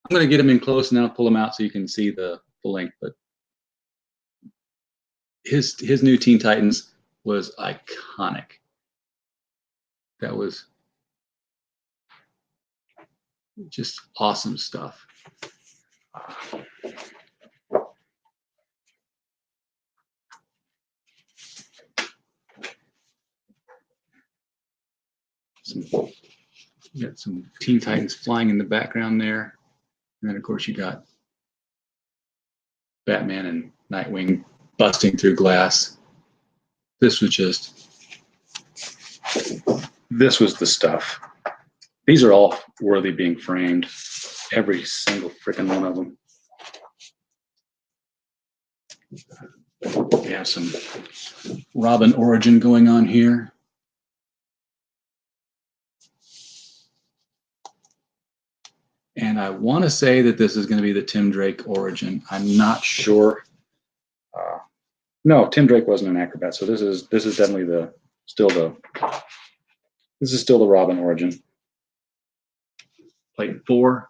I'm going to get him in close and then I'll pull him out so you can see the length. But his new Teen Titans was iconic. That was just awesome stuff. You got some Teen Titans flying in the background there. And then, of course, you got Batman and Nightwing busting through glass. This was the stuff. These are all worthy being framed. Every single freaking one of them. We have some Robin origin going on here. And I want to say that this is going to be the Tim Drake origin. I'm not sure. No, Tim Drake wasn't an acrobat, so this is definitely still the Robin origin. Plate 4.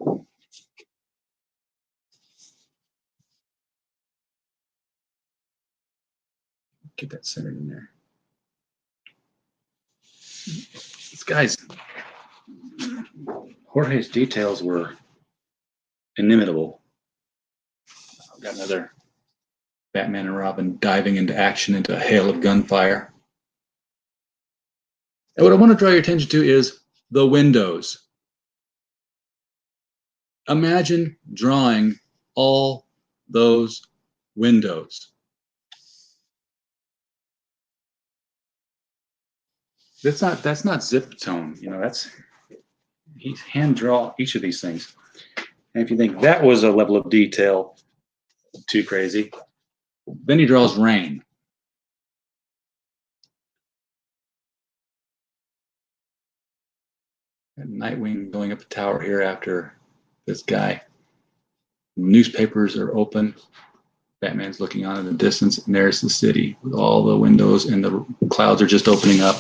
Get that centered in there. These guys, Jorge's details were inimitable. I've got another Batman and Robin diving into action into a hail of gunfire. And what I want to draw your attention to is the windows. Imagine drawing all those windows. That's not zip tone. You know, he hand draw each of these things. And if you think that was a level of detail too crazy, then he draws rain. And Nightwing going up the tower here after this guy. Newspapers are open. Batman's looking on in the distance, and there's the city with all the windows, and the clouds are just opening up.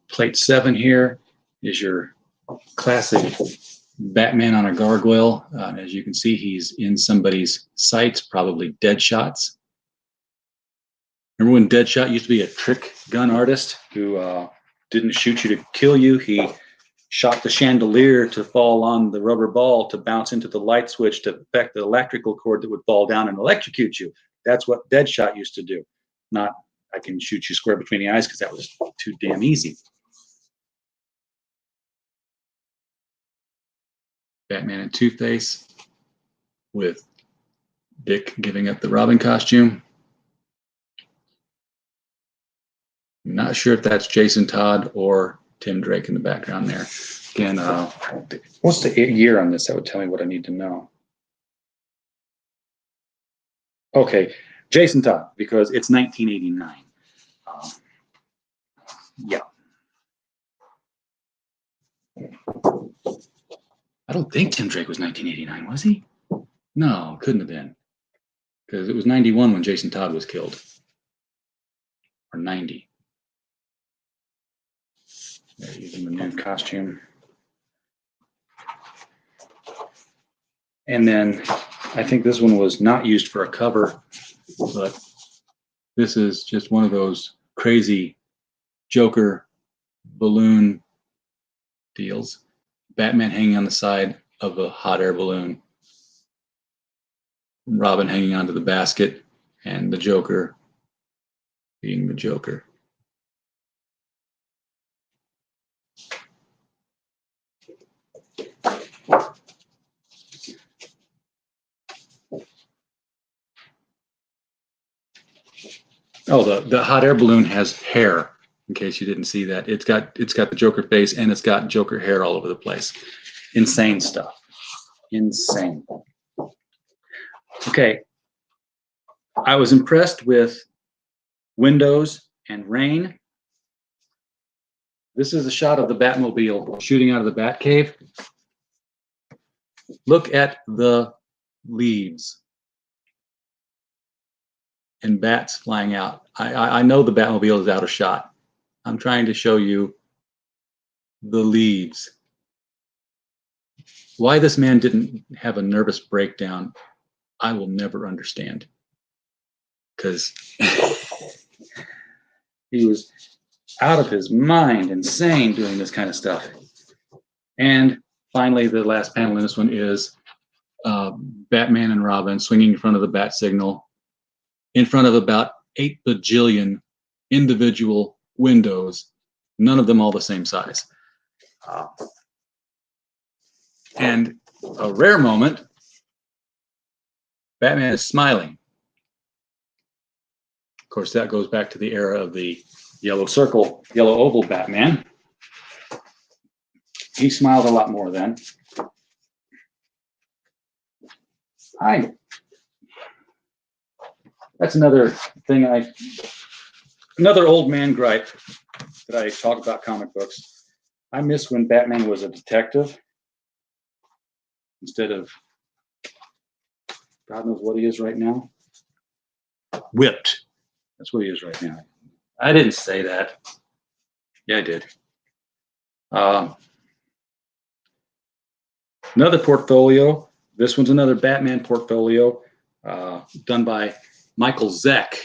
Plate 7 here is your classic Batman on a gargoyle. As you can see, he's in somebody's sights, probably Deadshot's. Remember when Deadshot used to be a trick gun artist who didn't shoot you to kill you? He shot the chandelier to fall on the rubber ball to bounce into the light switch to affect the electrical cord that would fall down and electrocute you. That's what Deadshot used to do. Not, I can shoot you square between the eyes, because that was too damn easy. Batman and Two-Face with Dick giving up the Robin costume. Not sure if that's Jason Todd or Tim Drake in the background there. Again, what's the year on this? That would tell me what I need to know. Okay, Jason Todd, because it's 1989. Yeah. I don't think Tim Drake was 1989, was he? No, couldn't have been. Because it was 91 when Jason Todd was killed. Or 90. They're using the new costume. And then I think this one was not used for a cover, but this is just one of those crazy Joker balloon deals. Batman hanging on the side of a hot air balloon. Robin hanging onto the basket, and the Joker being the Joker. Oh, the hot air balloon has hair, in case you didn't see that. It's got the Joker face, and it's got Joker hair all over the place. Insane stuff. Insane. Okay. I was impressed with windows and rain. This is a shot of the Batmobile shooting out of the Batcave. Look at the leaves and bats flying out. I know the Batmobile is out of shot. I'm trying to show you the leaves. Why this man didn't have a nervous breakdown, I will never understand. Because he was out of his mind, insane, doing this kind of stuff. And finally, the last panel in this one is Batman and Robin swinging in front of the bat signal, in front of about 8 bajillion individual windows, none of them all the same size. And a rare moment, Batman is smiling. Of course, that goes back to the era of the yellow circle, yellow oval Batman. He smiled a lot more then. Hi. That's another thing another old man gripe that I talk about comic books. I miss when Batman was a detective instead of, God knows what he is right now. Whipped. That's what he is right now. I didn't say that. Yeah, I did. Another portfolio. This one's another Batman portfolio done by Michael Zeck,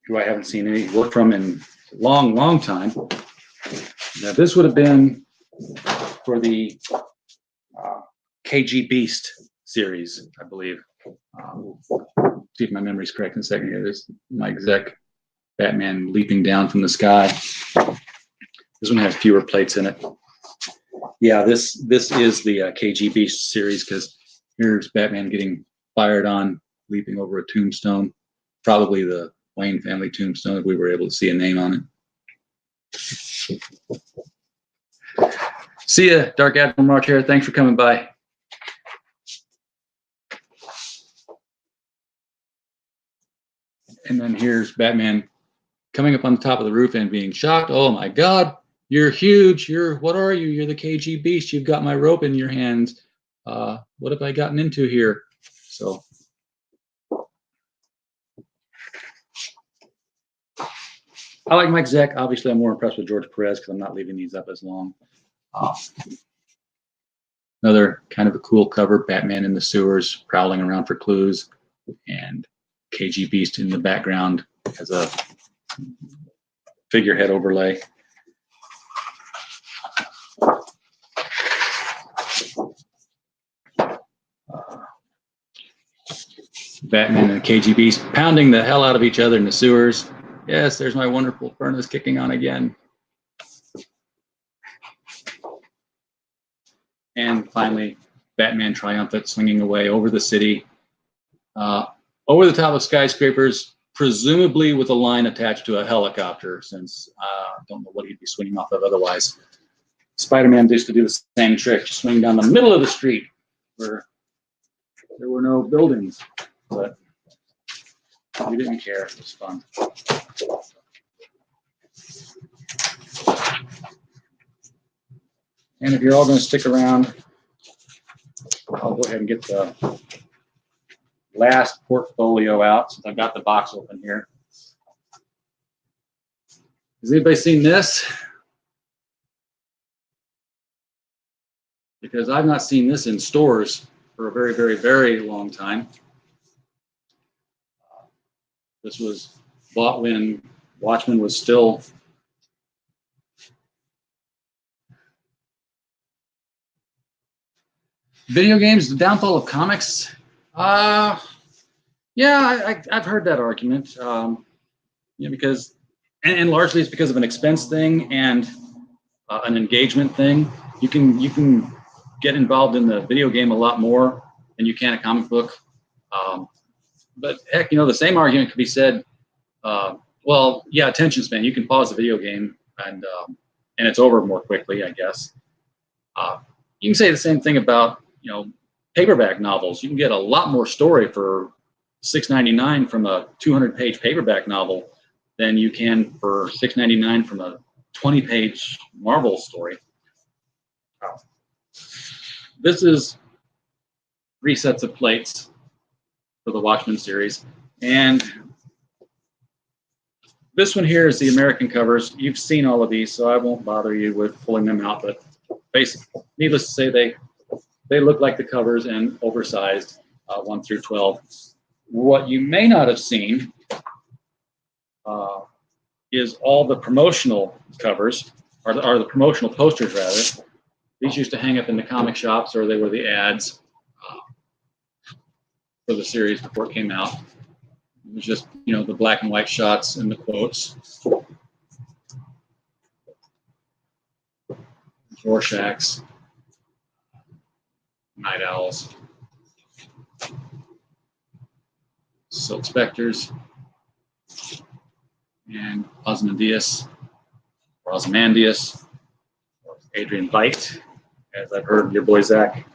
who I haven't seen any work from in a long, long time. Now, this would have been for the KG Beast series, I believe. See if my memory's correct in a second here. There's Mike Zeck, Batman leaping down from the sky. This one has fewer plates in it. Yeah, this is the KGB series, because here's Batman getting fired on, leaping over a tombstone, probably the Wayne family tombstone, if we were able to see a name on it. See ya, Dark Admiral March here. Thanks for coming by. And then here's Batman coming up on the top of the roof and being shocked. Oh my God, you're huge. What are you? You're the KG Beast. You've got my rope in your hands. What have I gotten into here? So I like Mike Zeck. Obviously, I'm more impressed with George Perez because I'm not leaving these up as long. Another kind of a cool cover, Batman in the sewers, prowling around for clues, and KG Beast in the background as a figurehead overlay. Batman and KG Beast pounding the hell out of each other in the sewers. Yes, there's my wonderful furnace kicking on again. And finally, Batman triumphant, swinging away over the city, over the top of skyscrapers, presumably with a line attached to a helicopter, since I don't know what he'd be swinging off of otherwise. Spider-Man used to do the same trick, swing down the middle of the street where there were no buildings, but we didn't care. It was fun. And if you're all going to stick around, I'll go ahead and get the last portfolio out since I've got the box open here. Has anybody seen this? Because I've not seen this in stores for a very, very, very long time. This was bought when Watchmen was still video games, the downfall of comics. Yeah, I've heard that argument. Because, and largely it's because of an expense thing and an engagement thing. You can get involved in the video game a lot more than you can a comic book. But heck, the same argument could be said. Well, yeah, attention span. You can pause the video game and it's over more quickly, I guess. You can say the same thing about paperback novels. You can get a lot more story for $6.99 from a 200-page paperback novel than you can for $6.99 from a 20-page Marvel story. This is 3 sets of plates for the Watchmen series, and this one here is the American covers. You've seen all of these, so I won't bother you with pulling them out, but basically, needless to say, they look like the covers and oversized 1 through 12. What you may not have seen is all the promotional covers, or the promotional posters, rather. These used to hang up in the comic shops, or they were the ads for the series before it came out. It was just, the black and white shots and the quotes. Rorschachs, Night Owls, Silk Spectres, and Ozymandias, or Ozymandias, or Adrian Veidt, as I've heard your boy Zach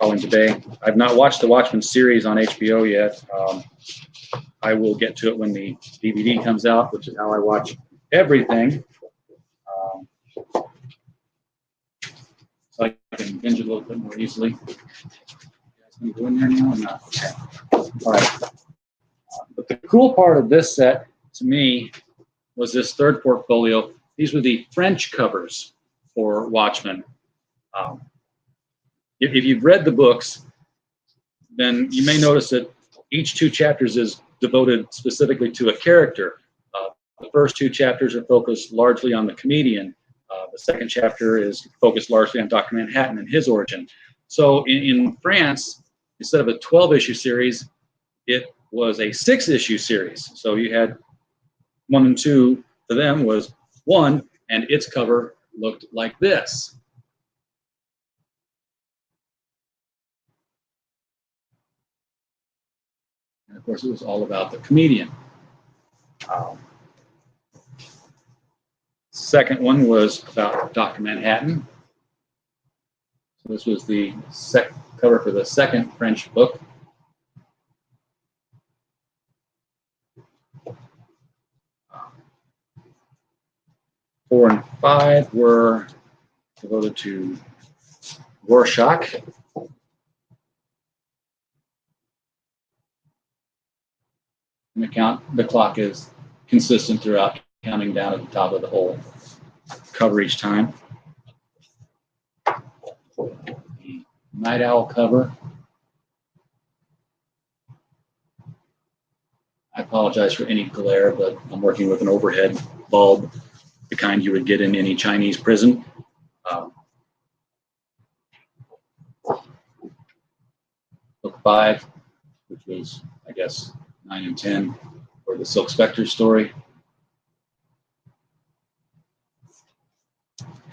calling today. I've not watched the Watchmen series on HBO yet. I will get to it when the DVD comes out, which is how I watch everything. So I can binge a little bit more easily. You guys going to go in there now or not? Okay. All right. But the cool part of this set, to me, was this third portfolio. These were the French covers for Watchmen. If you've read the books, then you may notice that each 2 chapters is devoted specifically to a character. The first 2 chapters are focused largely on the comedian. The second chapter is focused largely on Dr. Manhattan and his origin. So in France, instead of a 12-issue series, it was a 6-issue series. So you had 1 and 2 for them was 1, and its cover looked like this. And of course, it was all about the comedian. Um, Second one was about Dr. Manhattan. So this was the cover for the second French book. 4 and 5 were devoted to Rorschach. And the clock is consistent throughout, counting down at the top of the whole cover each time. The Night Owl cover. I apologize for any glare, but I'm working with an overhead bulb, the kind you would get in any Chinese prison. Book 5, which was, I guess, 9 and 10, for the Silk Spectre story.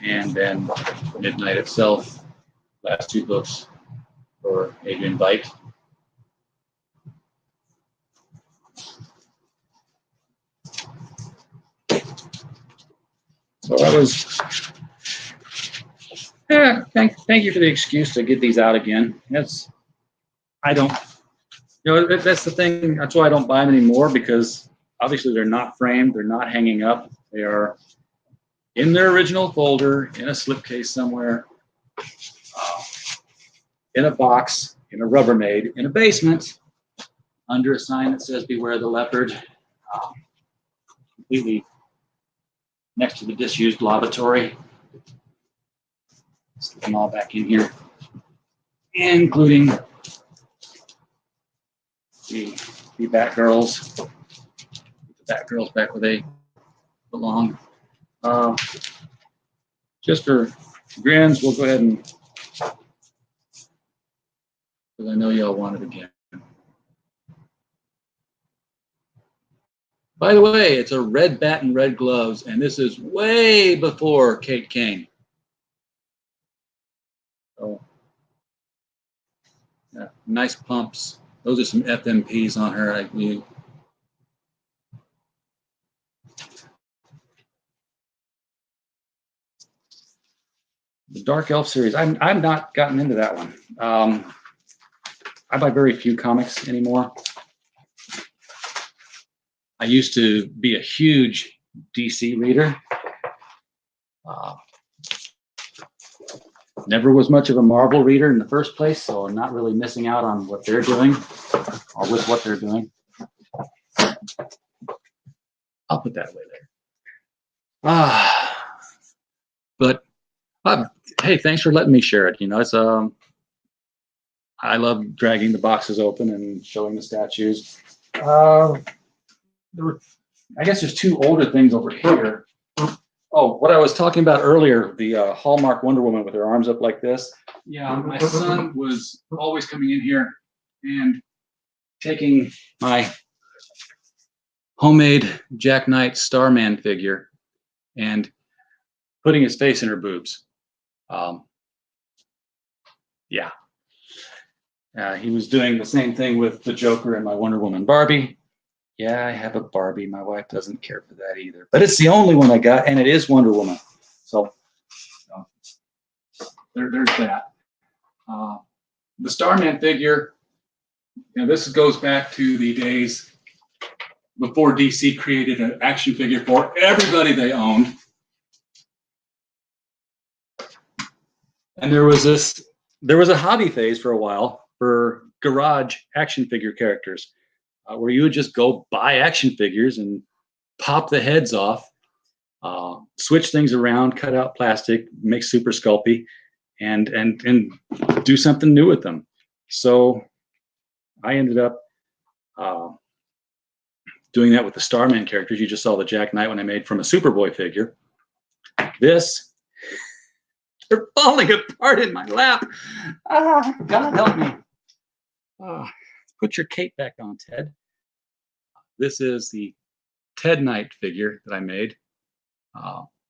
And then Midnight itself, last 2 books for Adrian Veidt. So that was, thank you for the excuse to get these out again. That's the thing. That's why I don't buy them anymore, because obviously they're not framed, they're not hanging up. They are in their original folder, in a slipcase somewhere, in a box, in a Rubbermaid, in a basement, under a sign that says "Beware the Leopard," completely next to the disused lavatory. Stick them all back in here, including the Batgirls. Put the Batgirls back where they belong. Just for grins, we'll go ahead and, because I know y'all want it again. By the way, it's a red bat and red gloves, and this is way before Kate Kane. So, yeah, nice pumps. Those are some FMPs on her. The Dark Elf series, I've not gotten into that one. I buy very few comics anymore. I used to be a huge DC reader. Never was much of a Marvel reader in the first place, so I'm not really missing out on what they're doing or with what they're doing. I'll put that away there. But hey, thanks for letting me share it. It's I love dragging the boxes open and showing the statues. I guess there's 2 older things over here. Oh, what I was talking about earlier, the Hallmark Wonder Woman with her arms up like this. Yeah, my son was always coming in here and taking my homemade Jack Knight Starman figure and putting his face in her boobs. Yeah. He was doing the same thing with the Joker and my Wonder Woman Barbie. Yeah, I have a Barbie. My wife doesn't care for that either. But it's the only one I got, and it is Wonder Woman. So there's that. The Starman figure, this goes back to the days before DC created an action figure for everybody they owned. And there was a hobby phase for a while for garage action figure characters, where you would just go buy action figures and pop the heads off, switch things around, cut out plastic, make super sculpey, and do something new with them. So I ended up doing that with the Starman characters. You just saw the Jack Knight one I made from a Superboy figure. They're falling apart in my lap. God help me. Put your cape back on, Ted. This is the Ted Knight figure that I made.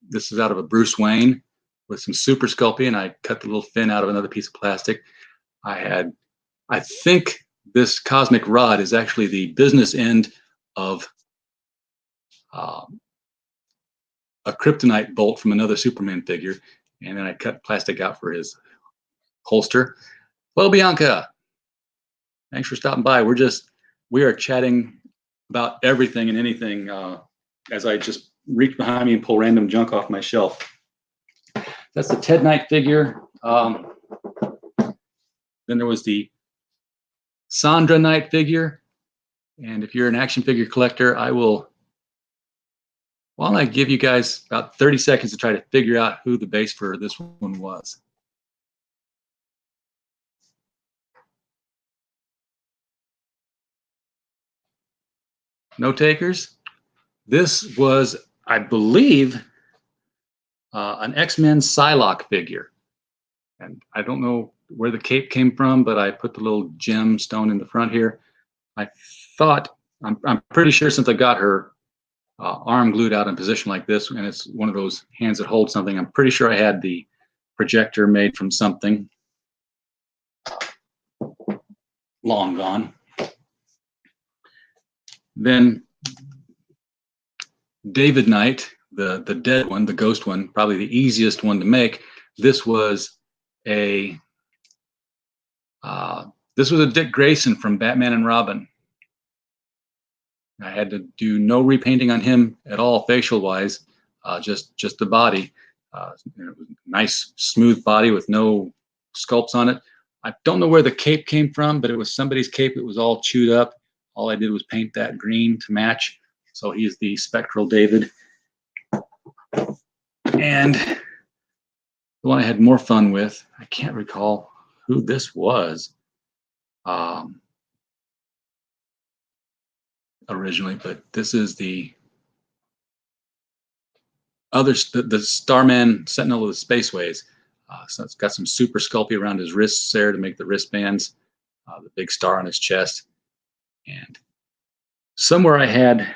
This is out of a Bruce Wayne with some super sculpey, and I cut the little fin out of another piece of plastic. I think this cosmic rod is actually the business end of a kryptonite bolt from another Superman figure, and then I cut plastic out for his holster. Well, Bianca, thanks for stopping by. We are chatting about everything and anything as I just reach behind me and pull random junk off my shelf. That's the Ted Knight figure. Then there was the Sandra Knight figure. And if you're an action figure collector, why don't I give you guys about 30 seconds to try to figure out who the base for this one was. No takers? This was, I believe, an X-Men Psylocke figure. And I don't know where the cape came from, but I put the little gemstone in the front here. I'm pretty sure since I got her arm glued out in position like this, and it's one of those hands that hold something, I'm pretty sure I had the projector made from something long gone. Then David Knight, the dead one, the ghost one, probably the easiest one to make. This was a Dick Grayson from Batman and Robin. I had to do no repainting on him at all, facial wise, just the body. Nice smooth body with no sculpts on it. I don't know where the cape came from, but it was somebody's cape. It was all chewed up. All I did was paint that green to match. So he's the Spectral David. And the one I had more fun with, I can't recall who this was originally, but this is the Starman Sentinel of the Spaceways. So it's got some super sculpey around his wrists there to make the wristbands, the big star on his chest. And somewhere I had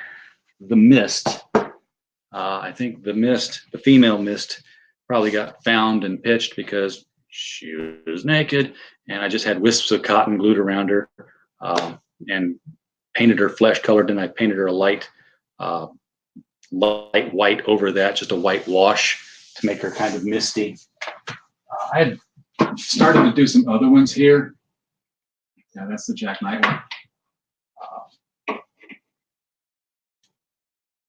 the Mist. I think the Mist, the female Mist, probably got found and pitched because she was naked, and I just had wisps of cotton glued around her and painted her flesh colored, and I painted her a light white over that, just a white wash to make her kind of misty. I had started to do some other ones here. Yeah, that's the Jack Knight one.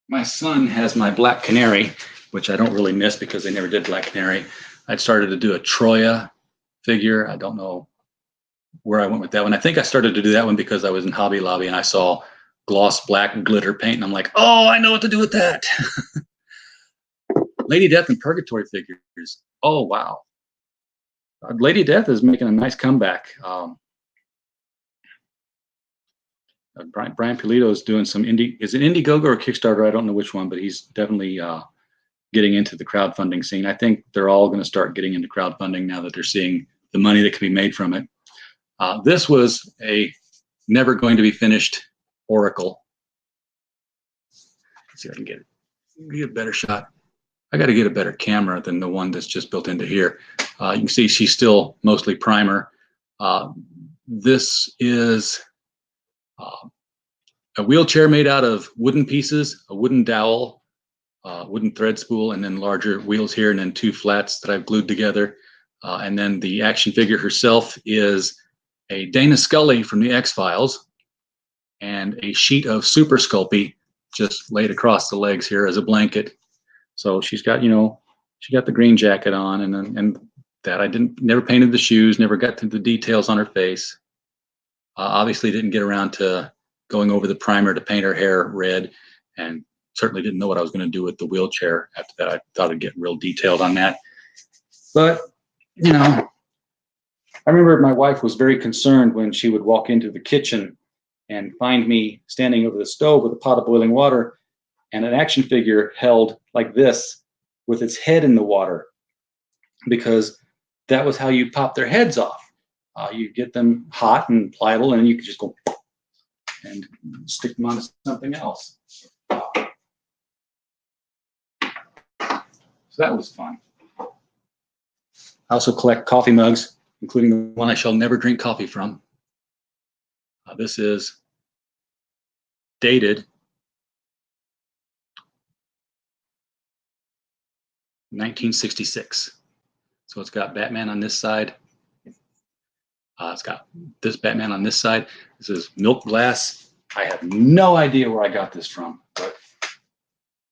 My son has my Black Canary, which I don't really miss because they never did Black Canary. I'd started to do a Troya figure. I don't know where I went with that one. I think I started to do that one because I was in Hobby Lobby and I saw gloss black glitter paint, and I'm like, oh, I know what to do with that. Lady Death and Purgatory figures. Oh, wow. Lady Death is making a nice comeback. Brian Pulido is doing some is it Indiegogo or Kickstarter? I don't know which one, but he's definitely getting into the crowdfunding scene. I think they're all going to start getting into crowdfunding now that they're seeing the money that can be made from it. This was a never going to be finished Oracle. Let's see if I can get a better shot. I got to get a better camera than the one that's just built into here. You can see she's still mostly primer. This is a wheelchair made out of wooden pieces, a wooden dowel, wooden thread spool, and then larger wheels here, and then two flats that I've glued together. And then the action figure herself is a Dana Scully from the X-Files, and a sheet of Super Sculpey just laid across the legs here as a blanket. So she's got, she got the green jacket on, and that I never painted the shoes, never got to the details on her face. Obviously didn't get around to going over the primer to paint her hair red, and certainly didn't know what I was going to do with the wheelchair. After that, I thought I'd get real detailed on that. But, I remember my wife was very concerned when she would walk into the kitchen and find me standing over the stove with a pot of boiling water and an action figure held like this with its head in the water, because that was how you pop their heads off. You get them hot and pliable, and you could just go and stick them onto something else. So that was fun. I also collect coffee mugs, including the one I shall never drink coffee from. This is dated 1966. So it's got Batman on this side. It's got this Batman on this side. This is milk glass. I have no idea where I got this from, but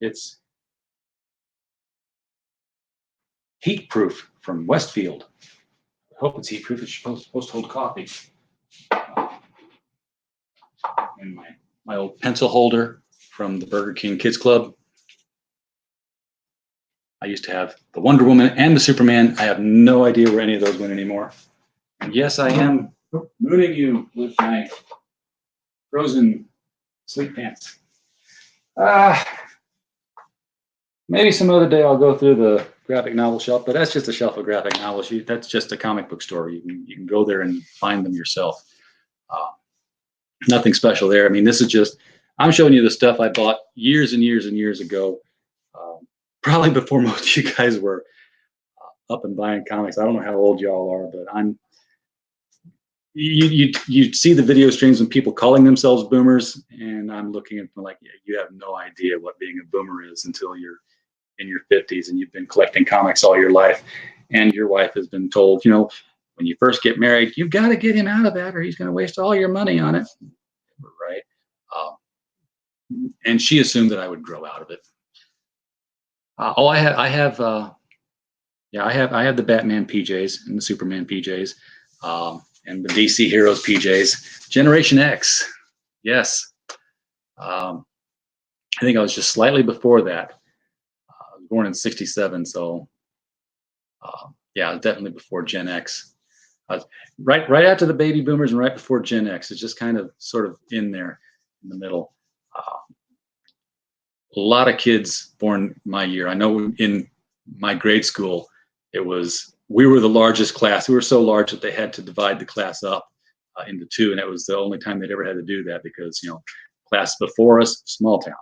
it's heat proof from Westfield. I hope it's heat proof. It's supposed to hold coffee. And my old pencil holder from the Burger King Kids Club. I used to have the Wonder Woman and the Superman. I have no idea where any of those went anymore. And yes, I am mooning you with my frozen sleep pants. Maybe some other day I'll go through the graphic novel shelf, but that's just a shelf of graphic novels. That's just a comic book store. You can go there and find them yourself. Nothing special there. I mean, this is just, I'm showing you the stuff I bought years and years and years ago, probably before most of you guys were up and buying comics. I don't know how old y'all are, but you see the video streams and people calling themselves boomers, and I'm looking at them like, yeah, you have no idea what being a boomer is until you're in your 50s and you've been collecting comics all your life, and your wife has been told, you know, when you first get married, you've got to get him out of that or he's going to waste all your money on it, right? And she assumed that I would grow out of it. I have the Batman PJs and the Superman PJs, and the DC Heroes PJs. Generation X, yes. I think I was just slightly before that. I was born in '67, so yeah, definitely before Gen X. Right after the baby boomers and right before Gen X. It's just kind of sort of in there in the middle. A lot of kids born my year. I know in my grade school, we were the largest class. We were so large that they had to divide the class up into two, and it was the only time they'd ever had to do that because, you know, class before us, small town.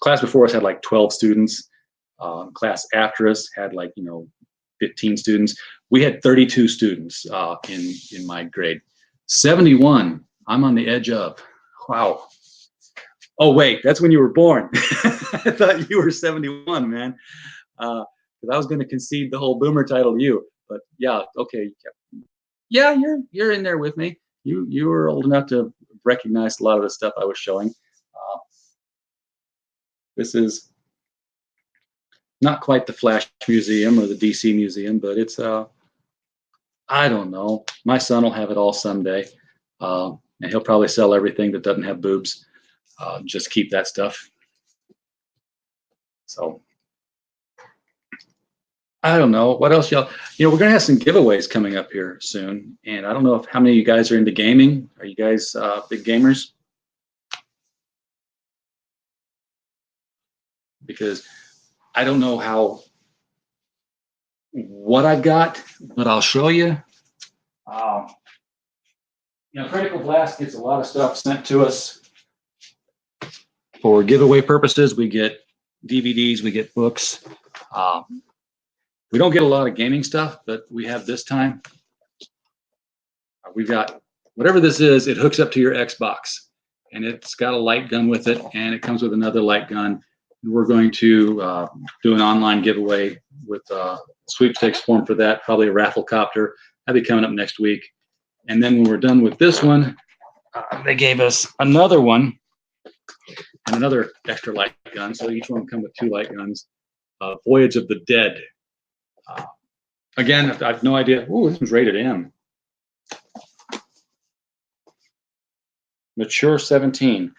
Class before us had like 12 students. Class after us had like, you know, 15 students. We had 32 students in my grade. 71, I'm on the edge of. Wow. Oh, wait, that's when you were born. I thought you were 71, man. Because I was going to concede the whole boomer title to you. But yeah, okay. Yeah, you're in there with me. You were old enough to recognize a lot of the stuff I was showing. This is not quite the Flash Museum or the DC Museum, but it's I don't know. My son will have it all someday, and he'll probably sell everything that doesn't have boobs. Just keep that stuff. So I don't know what else y'all. You know, we're gonna have some giveaways coming up here soon, and I don't know how many of you guys are into gaming. Are you guys big gamers? Because I don't know what I've got, but I'll show you. You know, Critical Blast gets a lot of stuff sent to us for giveaway purposes. We get DVDs, we get books. We don't get a lot of gaming stuff, but we have this time. We've got whatever this is, it hooks up to your Xbox, and it's got a light gun with it, and it comes with another light gun. We're going to do an online giveaway with sweepstakes form for that, probably a raffle copter. That'll be coming up next week. And then when we're done with this one, they gave us another one and another extra light gun. So each one will come with 2 light guns. Voyage of the Dead. Again, I have no idea. Ooh, this one's rated M. Mature 17.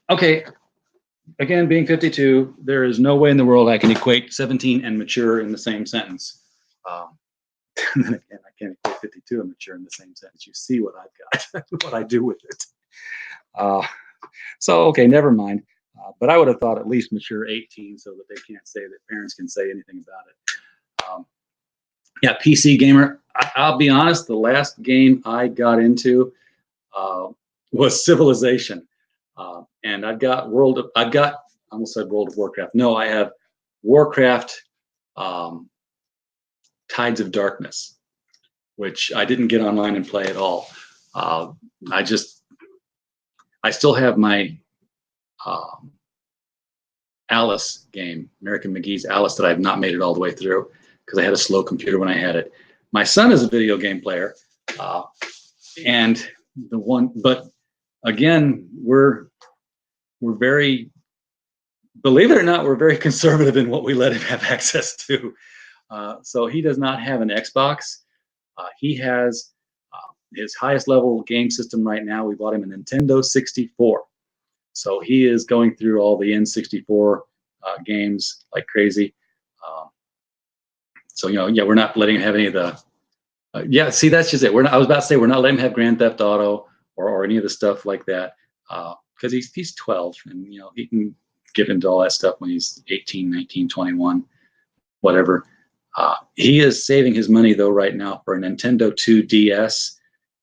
Okay. Again, being 52, there is no way in the world I can equate 17 and mature in the same sentence. And then again, I can't equate 52 and mature in the same sentence. You see what I've got, what I do with it. So, okay, never mind. But I would have thought at least mature 18 so that they can't say that parents can say anything about it. Yeah, PC gamer. I'll be honest, the last game I got into was Civilization. And I almost said World of Warcraft. No, I have Warcraft Tides of Darkness, which I didn't get online and play at all. I still have my Alice game, American McGee's Alice, that I've not made it all the way through because I had a slow computer when I had it. My son is a video game player, and but again, we're very, believe it or not, we're very conservative in what we let him have access to. So he does not have an Xbox. He has his highest level game system right now. We bought him a Nintendo 64. So he is going through all the N64 games like crazy. So, yeah, we're not letting him have any of the, yeah, see, that's just it. I was about to say, we're not letting him have Grand Theft Auto or any of the stuff like that because he's 12 and, he can get into all that stuff when he's 18, 19, 21, whatever. He is saving his money, though, right now for a Nintendo 2DS.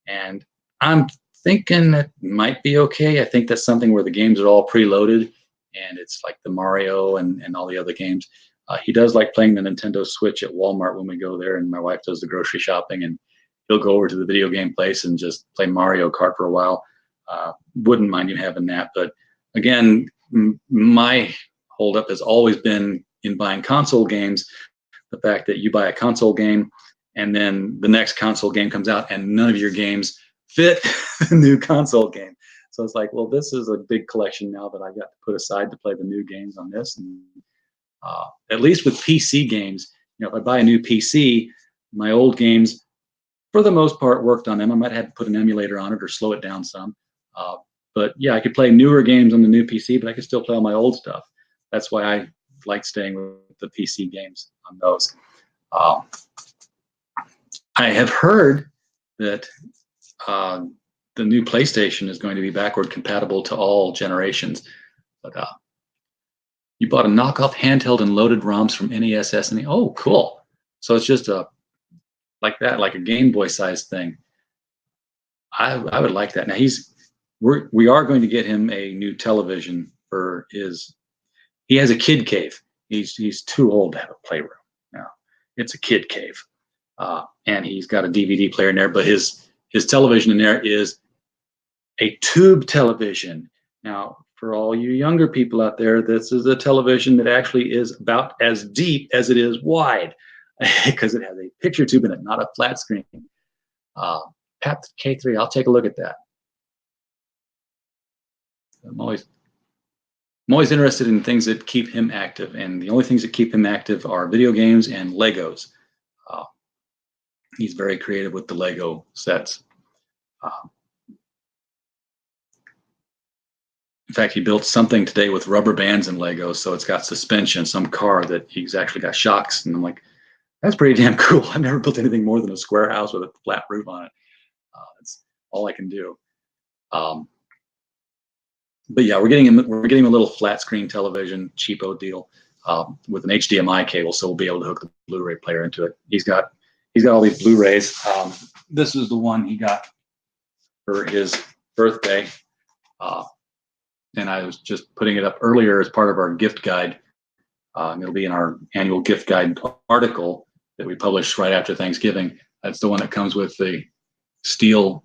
And I'm thinking that might be okay. I think that's something where the games are all preloaded and it's like the Mario and all the other games. He does like playing the Nintendo Switch at Walmart when we go there, and my wife does the grocery shopping, and he'll go over to the video game place and just play Mario Kart for a while. Wouldn't mind you having that. But again, my holdup has always been in buying console games, the fact that you buy a console game and then the next console game comes out and none of your games fit the new console game. So it's like, well, this is a big collection now that I got to put aside to play the new games on this. And at least with PC games, if I buy a new PC, my old games, for the most part, worked on them. I might have to put an emulator on it or slow it down some. But yeah, I could play newer games on the new PC, but I could still play all my old stuff. That's why I like staying with the PC games on those. I have heard that the new PlayStation is going to be backward compatible to all generations. But you bought a knockoff handheld and loaded ROMs from NES, SNES. Oh, cool. So it's just like that, like a Game Boy sized thing. I would like that. Now we are going to get him a new television for he has a kid cave. He's too old to have a playroom now. It's a kid cave. And he's got a DVD player in there, but his television in there is a tube television. Now, for all you younger people out there, this is a television that actually is about as deep as it is wide because it has a picture tube in it, not a flat screen. Pat K3, I'll take a look at that. I'm always interested in things that keep him active, and the only things that keep him active are video games and Legos. He's very creative with the Lego sets. In fact, he built something today with rubber bands and Legos, so it's got suspension, some car that he's actually got shocks, and I'm like, that's pretty damn cool. I've never built anything more than a square house with a flat roof on it. That's all I can do. But yeah, we're getting him a little flat screen television, cheapo deal, with an HDMI cable, so we'll be able to hook the Blu-ray player into it. He's got all these Blu-rays. This is the one he got for his birthday, and I was just putting it up earlier as part of our gift guide. It'll be in our annual gift guide article that we publish right after Thanksgiving. That's the one that comes with the steel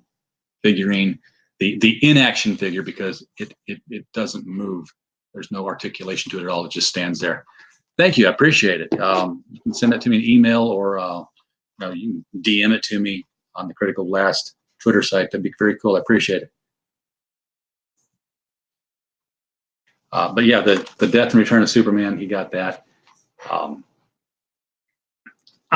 figurine, the in-action figure, because it doesn't move. There's no articulation to it at all. It just stands there. Thank you. I appreciate it. You can send that to me in email, or you can DM it to me on the Critical Blast Twitter site. That'd be very cool. I appreciate it. But yeah, the Death and Return of Superman, he got that. I'm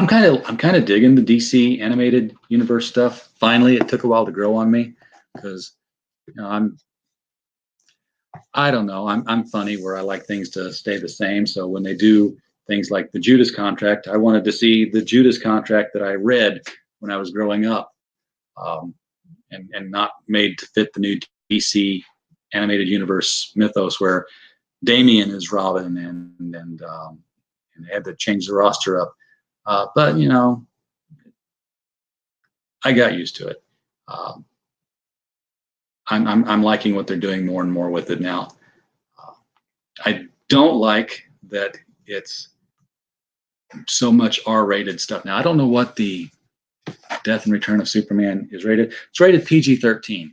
kind of digging the DC animated universe stuff. Finally, it took a while to grow on me because I don't know. I'm funny where I like things to stay the same. So when they do things like the Judas Contract, I wanted to see the Judas Contract that I read when I was growing up, and not made to fit the new DC animated universe mythos where Damian is Robin and they had to change the roster up. But I got used to it. I'm liking what they're doing more and more with it now. I don't like that it's so much R-rated stuff. Now, I don't know what the Death and Return of Superman is rated. It's rated PG-13,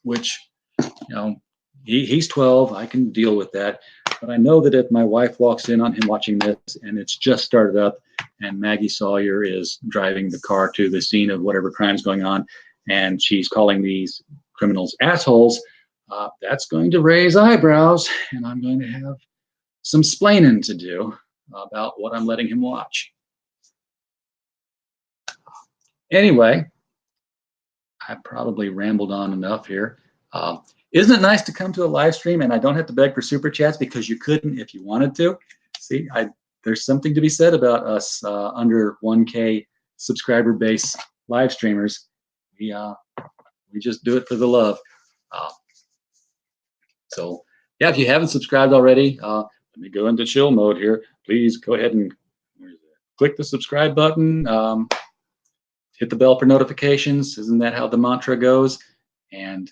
which, you know, he's 12. I can deal with that. But I know that if my wife walks in on him watching this and it's just started up and Maggie Sawyer is driving the car to the scene of whatever crime's going on and she's calling these criminals assholes, that's going to raise eyebrows, and I'm going to have some splaining to do about what I'm letting him watch. Anyway, I probably rambled on enough here. Isn't it nice to come to a live stream and I don't have to beg for super chats because you couldn't if you wanted to? See, there's something to be said about us under 1K subscriber base live streamers. We just do it for the love. So yeah, if you haven't subscribed already, let me go into chill mode here. Please go ahead and click the subscribe button. Hit the bell for notifications. Isn't that how the mantra goes? And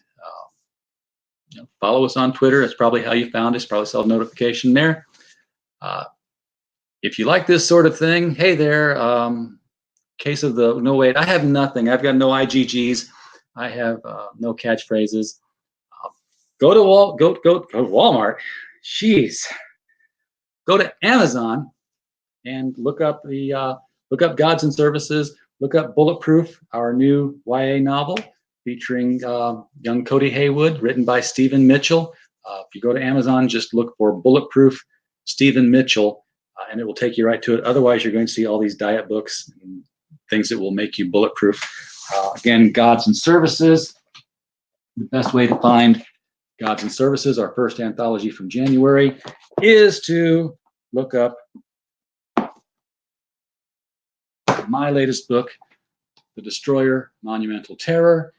you know, follow us on Twitter. That's probably how you found us. Probably saw a notification there. If you like this sort of thing, hey there. Case of the no wait, I have nothing. I've got no IGGs. I have no catchphrases. Go to Walmart. Jeez. Go to Amazon and look up Gods and Services. Look up Bulletproof, our new YA novel featuring young Cody Haywood, written by Stephen Mitchell. If you go to Amazon, just look for Bulletproof Stephen Mitchell, and it will take you right to it. Otherwise, you're going to see all these diet books and things that will make you bulletproof. Again, Gods and Services. The best way to find Gods and Services, our first anthology from January, is to look up my latest book, The Destroyer, Monumental Terror.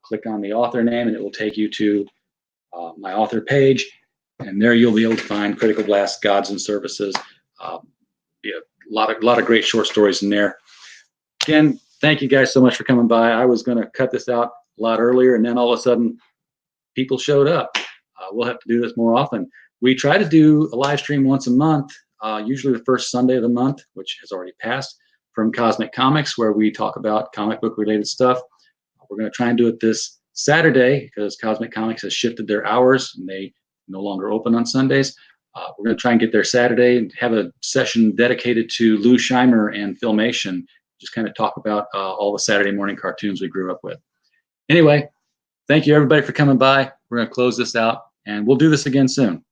Click on the author name and it will take you to my author page, and there you'll be able to find Critical Blast, Gods and Services. A lot of great short stories in there. Again, thank you guys so much for coming by. I was going to cut this out a lot earlier, and then all of a sudden people showed up. We'll have to do this more often. We try to do a live stream once a month, usually the first Sunday of the month, which has already passed, from Cosmic Comics, where we talk about comic book related stuff. We're going to try and do it this Saturday because Cosmic Comics has shifted their hours and they no longer open on Sundays. We're going to try and get there Saturday and have a session dedicated to Lou Scheimer and Filmation, just kind of talk about all the Saturday morning cartoons we grew up with. Anyway, thank you everybody for coming by. We're going to close this out and we'll do this again soon.